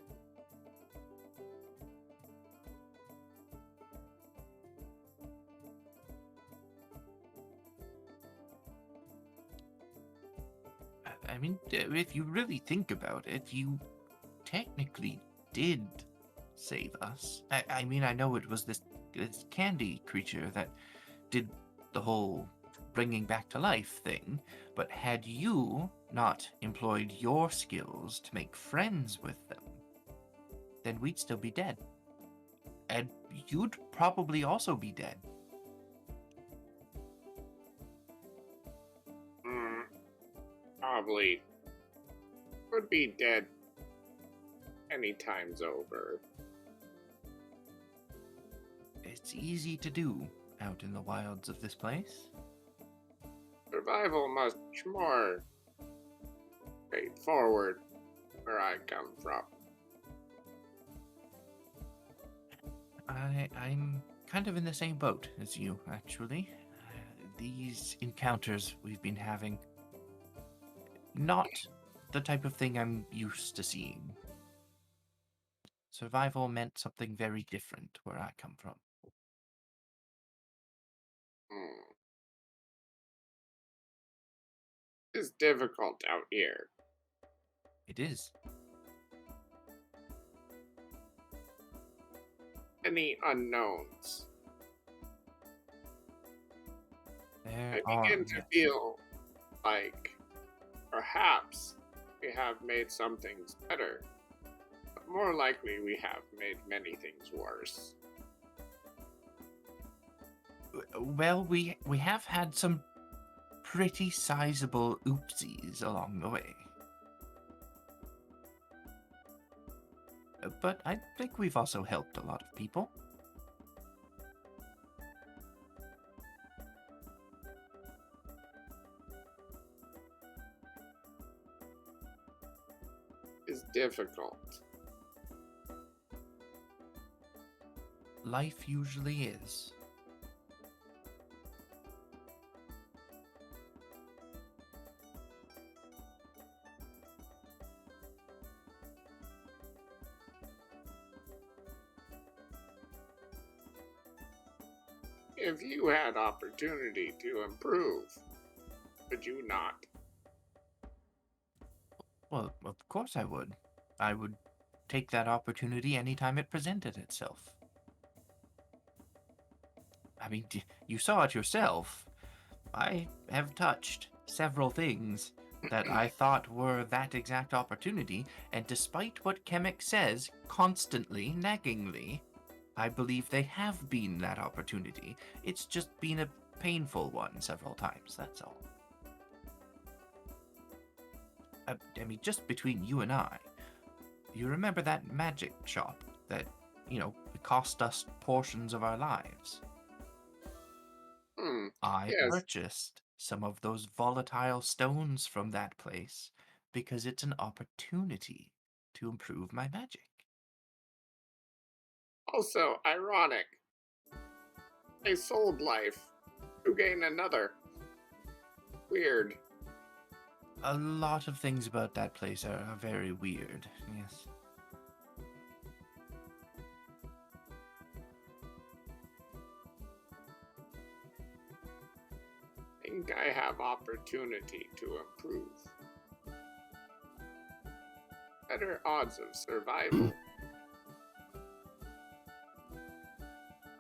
I mean, if you really think about it, you technically did save us. I mean, I know it was this candy creature that did the whole bringing back to life thing, but had you not employed your skills to make friends with them, then we'd still be dead. And you'd probably also be dead. Probably would be dead any time's over. It's easy to do out in the wilds of this place. Survival much more straightforward where I come from. I'm kind of in the same boat as you, actually. These encounters we've been having, not the type of thing I'm used to seeing. Survival meant something very different where I come from. It's difficult out here. It is. Any unknowns. There I are. begin to feel like perhaps we have made some things better, but more likely we have made many things worse. Well, we have had some pretty sizable oopsies along the way. But I think we've also helped a lot of people. It's difficult. Life usually is. If you had opportunity to improve, would you not? Well, of course I would. I would take that opportunity anytime it presented itself. I mean, you saw it yourself. I have touched several things that I thought were that exact opportunity, and despite what Kemek says constantly, naggingly, I believe they have been that opportunity. It's just been a painful one several times, that's all. I mean, just between you and I, you remember that magic shop that, cost us portions of our lives? I Yes. purchased some of those volatile stones from that place because it's an opportunity to improve my magic. Also ironic. They sold life to gain another. Weird. A lot of things about that place are very weird, yes. I think I have opportunity to improve. Better odds of survival.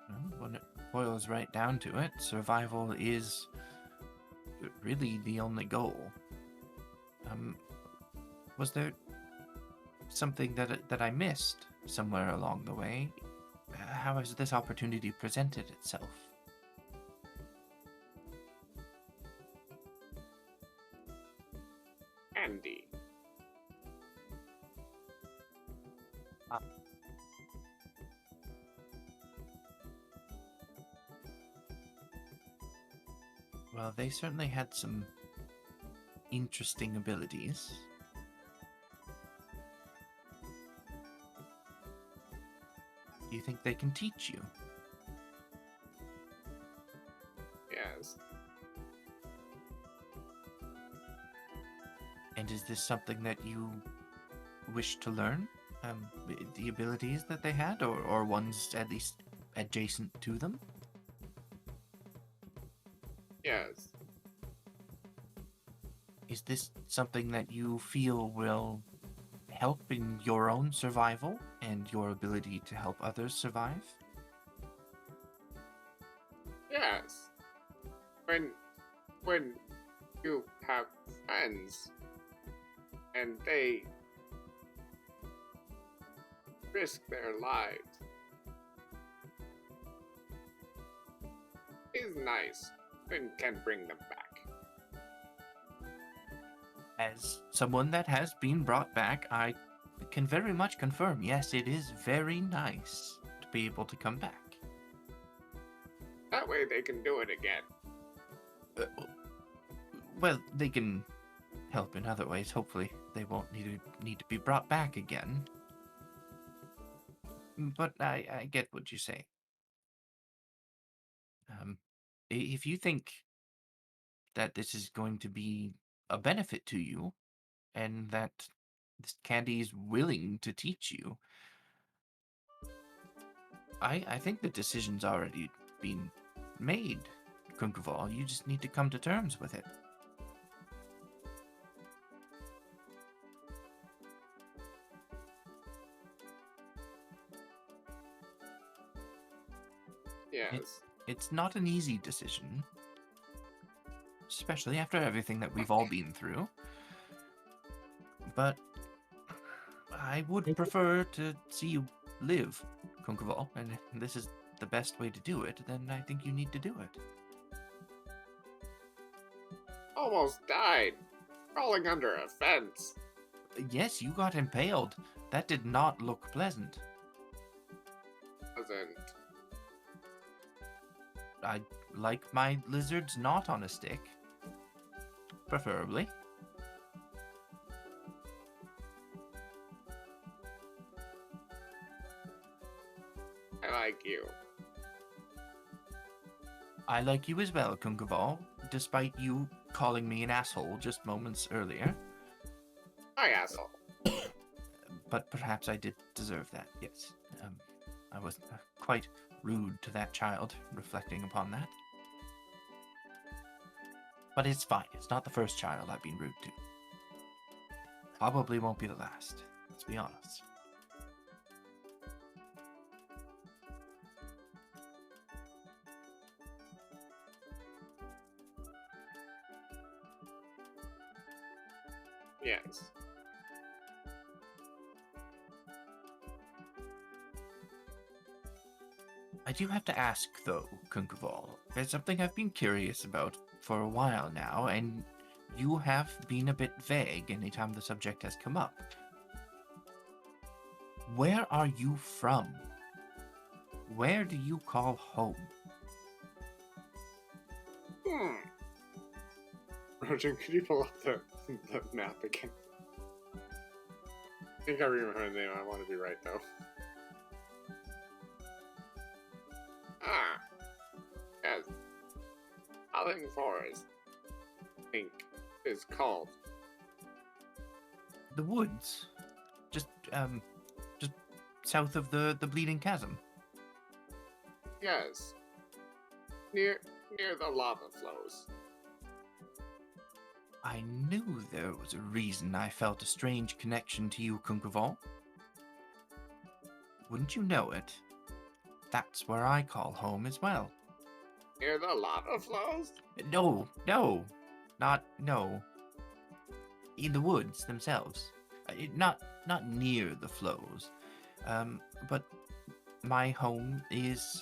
Well, when it boils right down to it, survival is really the only goal. Was there something that I missed somewhere along the way? How has this opportunity presented itself? Andy. Well, they certainly had some interesting abilities. Do you think they can teach you? Yes. And is this something that you wish to learn? The abilities that they had, or ones at least adjacent to them? Yes. Is this something that you feel will help in your own survival and your ability to help others survive? Yes. When you have friends and they risk their lives, is nice and can bring them back. As someone that has been brought back, I can very much confirm, yes, it is very nice to be able to come back. That way they can do it again. Well, they can help in other ways. Hopefully, they won't need to be brought back again. But I get what you say. If you think that this is going to be a benefit to you, and that this candy is willing to teach you, I think the decision's already been made, Kunkaval. You just need to come to terms with it. Yes. It's not an easy decision, especially after everything that we've all been through. But I would prefer to see you live, Kunkaval, and if this is the best way to do it, then I think you need to do it. Almost died. Crawling under a fence. Yes, you got impaled. That did not look pleasant. Doesn't. I like my lizards not on a stick. Preferably. I like you. I like you as well, Kunkaval, despite you calling me an asshole just moments earlier. Hi, asshole. But perhaps I did deserve that, yes. I was quite rude to that child, reflecting upon that. But it's fine. It's not the first child I've been rude to. Probably won't be the last, let's be honest. Yes. I do have to ask, though, Kunkaval. There's something I've been curious about for a while now, and you have been a bit vague anytime the subject has come up. Where are you from? Where do you call home? Rojan, could you pull up the map again? I think I remember her name. I want to be right, though. Yes. Howling Forest, I think, is called. The woods. Just south of the Bleeding Chasm. Yes. Near the lava flows. I knew there was a reason I felt a strange connection to you, Kunkaval. Wouldn't you know it? That's where I call home as well. Near the lava flows? No. In the woods themselves. Not near the flows. But my home is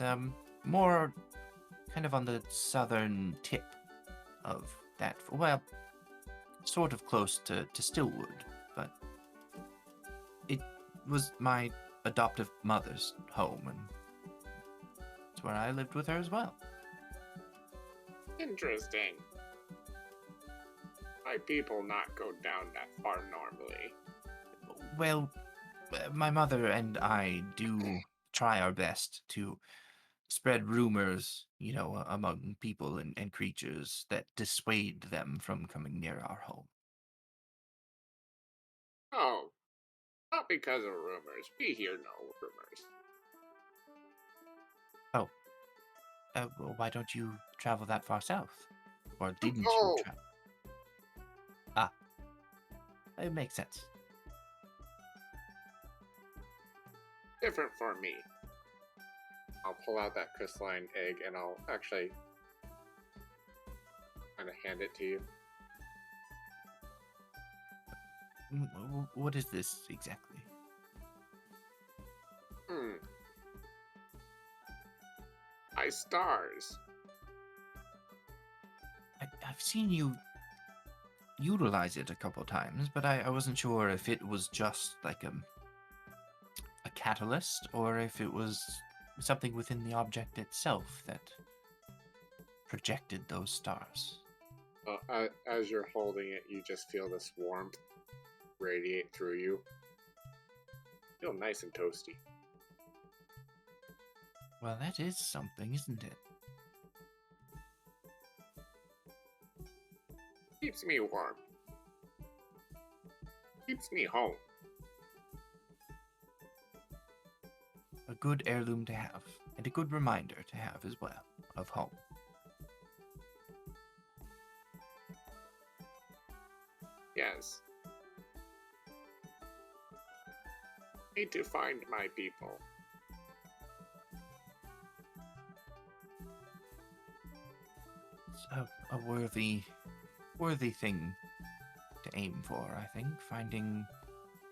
more kind of on the southern tip of that. Well, sort of close to Stillwood, but it was my adoptive mother's home, and it's where I lived with her as well. Interesting. My people not go down that far normally. Well, my mother and I do try our best to spread rumors, among people and creatures that dissuade them from coming near our home. Oh, not because of rumors. We hear no rumors. Oh, well, why don't you travel that far south? Or didn't Oh. you travel? Ah, It makes sense. Different for me. I'll pull out that crystalline egg and I'll actually kind of hand it to you. What is this exactly? My stars. I've seen you utilize it a couple times, but I wasn't sure if it was just like a catalyst or if it was something within the object itself that projected those stars. As you're holding it, you just feel this warmth radiate through you. Feel nice and toasty. Well, that is something, isn't it? Keeps me warm. Keeps me home. A good heirloom to have, and a good reminder to have as well, of home. Yes. Need to find my people. It's a worthy thing to aim for, I think.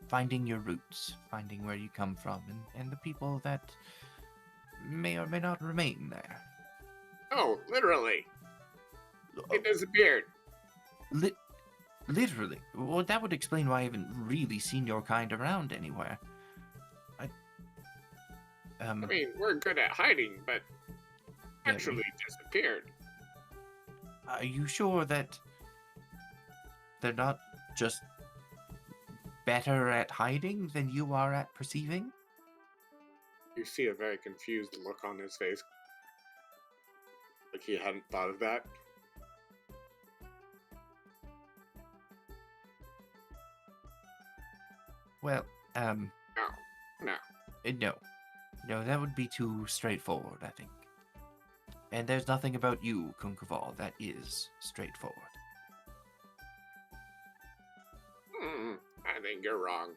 Finding your roots, finding where you come from, and the people that may or may not remain there. Oh, literally. It disappeared. Literally. Well, that would explain why I haven't really seen your kind around anywhere. I mean, we're good at hiding, but Yeah, actually disappeared. Are you sure that they're not just better at hiding than you are at perceiving? You see a very confused look on his face. Like he hadn't thought of that. Well, No. No, that would be too straightforward, I think. And there's nothing about you, Kunkaval, that is straightforward. I think you're wrong.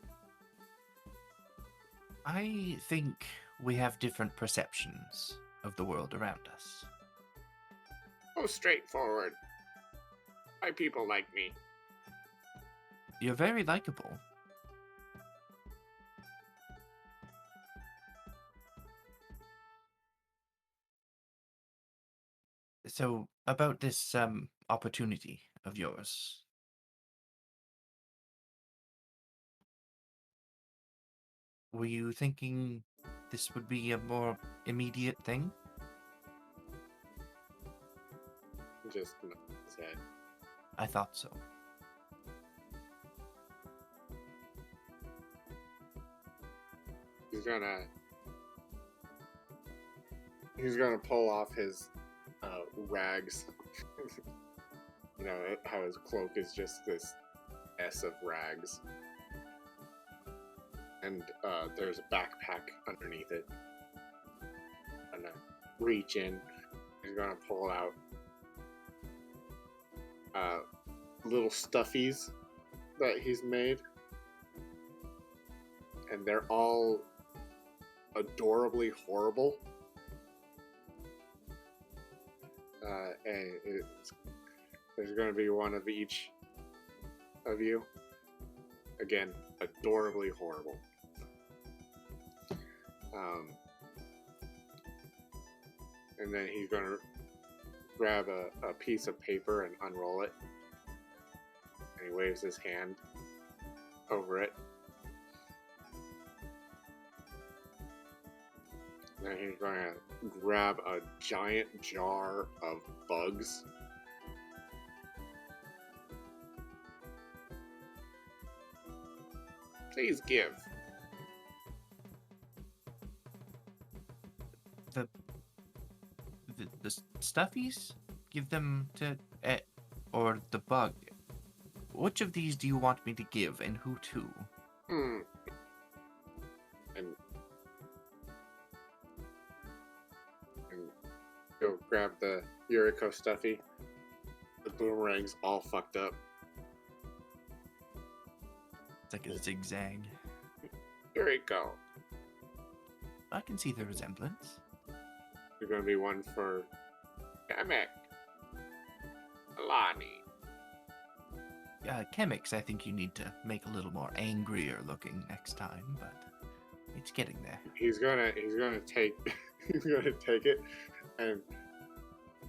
I think we have different perceptions of the world around us. Oh, straightforward. My people like me. You're very likable. So, about this opportunity of yours. Were you thinking this would be a more immediate thing? Just nods his head. I thought so. He's gonna pull off his rags. You know how his cloak is just this S of rags, and there's a backpack underneath it. And reach in. He's gonna pull out little stuffies that he's made, and they're all adorably horrible. And there's going to be one of each of you. Again, adorably horrible. And then he's going to grab a piece of paper and unroll it. And he waves his hand over it. Then he's going to grab a giant jar of bugs. Please give. The stuffies? Give them to... or the bug. Which of these do you want me to give, and who to? And go grab the Yuriko stuffy. The boomerang's all fucked up. It's like a zigzag. Here we go. I can see the resemblance. There's gonna be one for Kamek. Alani. Chemics, I think you need to make a little more angrier looking next time, but it's getting there. He's gonna take he's gonna take it, and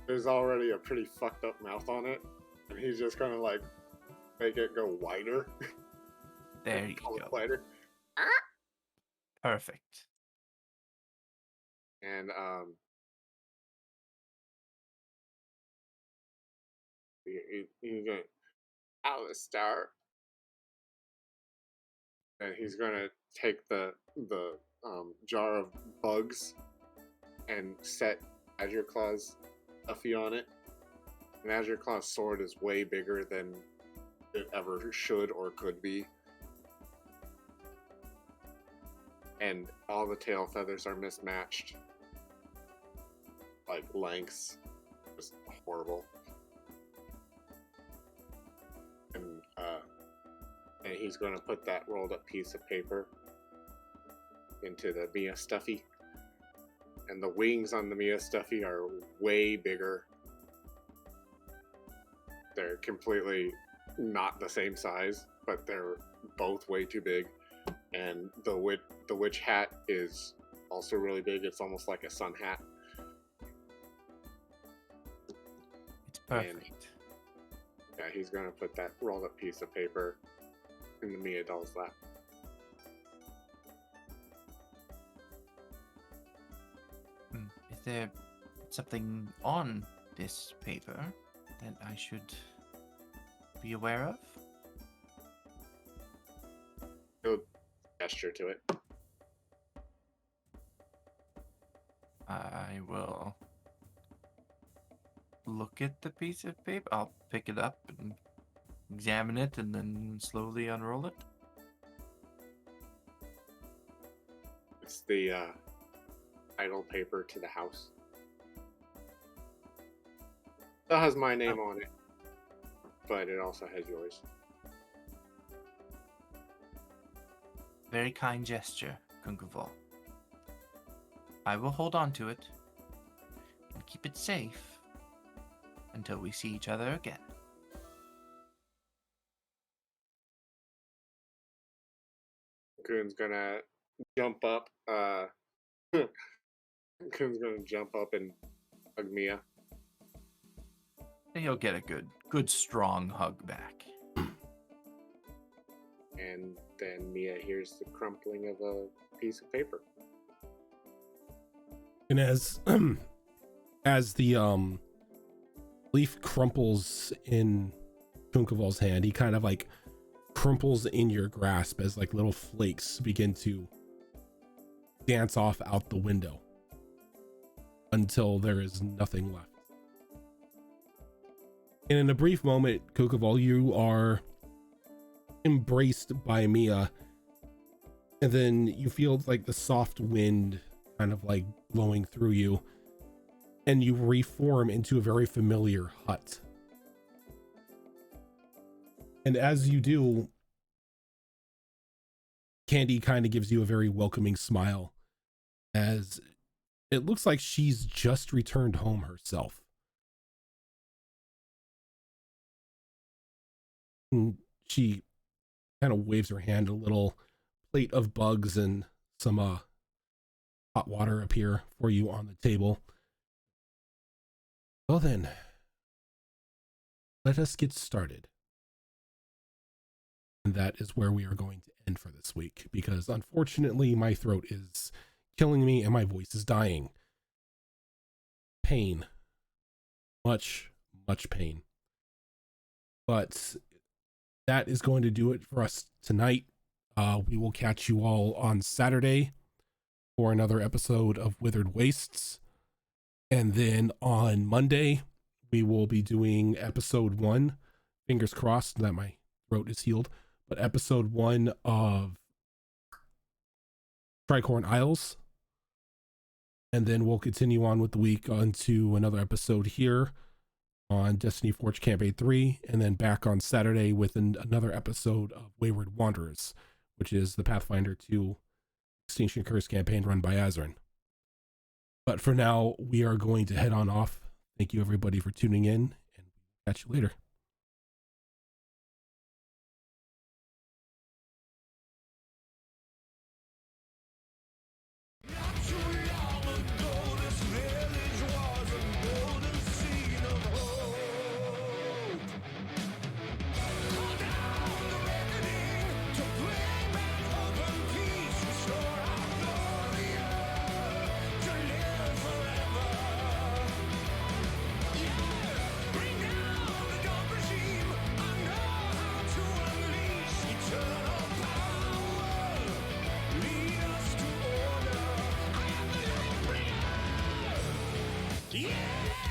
there's already a pretty fucked up mouth on it, and he's just gonna like make it go wider. There you Call it go. wider. Perfect. And he's gonna Alistar, and he's gonna take the jar of bugs and set Azure Claw's Stuffy on it. And Azure Claw's sword is way bigger than it ever should or could be. And all the tail feathers are mismatched. Like lengths. Just horrible. And he's going to put that rolled up piece of paper into the Mia Stuffy. And the wings on the Mia Stuffy are way bigger. They're completely not the same size, but they're both way too big. And the witch hat is also really big. It's almost like a sun hat. It's perfect. Yeah, he's going to put that rolled up piece of paper in the Mia doll's lap. Is there something on this paper that I should be aware of? He'll gesture to it. I will look at the piece of paper. I'll pick it up and examine it and then slowly unroll it. It's the title paper to the house. It has my name on it, but it also has yours. Very kind gesture, Kunkuval. I will hold on to it and keep it safe until we see each other again. Coon's gonna jump up. Coon's gonna jump up and hug Mia. And he'll get a good strong hug back. And then Mia hears the crumpling of a piece of paper. And as the leaf crumples in Kunkaval's hand, he kind of like crumples in your grasp as like little flakes begin to dance off out the window until there is nothing left. And in a brief moment, Kunkaval, you are embraced by Mia, and then you feel like the soft wind kind of like blowing through you, and you reform into a very familiar hut. And as you do, Candy kind of gives you a very welcoming smile, as it looks like she's just returned home herself. And she kind of waves her hand. A little plate of bugs and some hot water appear for you on the table. Well then, let us get started. And that is where we are going to end for this week, because unfortunately my throat is killing me and my voice is dying. Pain. Much pain. But that is going to do it for us tonight. We will catch you all on Saturday for another episode of Withered Wastes. And then on Monday, we will be doing episode 1. Fingers crossed that my throat is healed. But episode 1 of Tricorn Isles. And then we'll continue on with the week onto another episode here on Destiny Forge Campaign 3, and then back on Saturday with another episode of Wayward Wanderers, which is the Pathfinder 2 Extinction Curse campaign run by Azerin. But for now, we are going to head on off. Thank you everybody for tuning in, and catch you later. Yeah!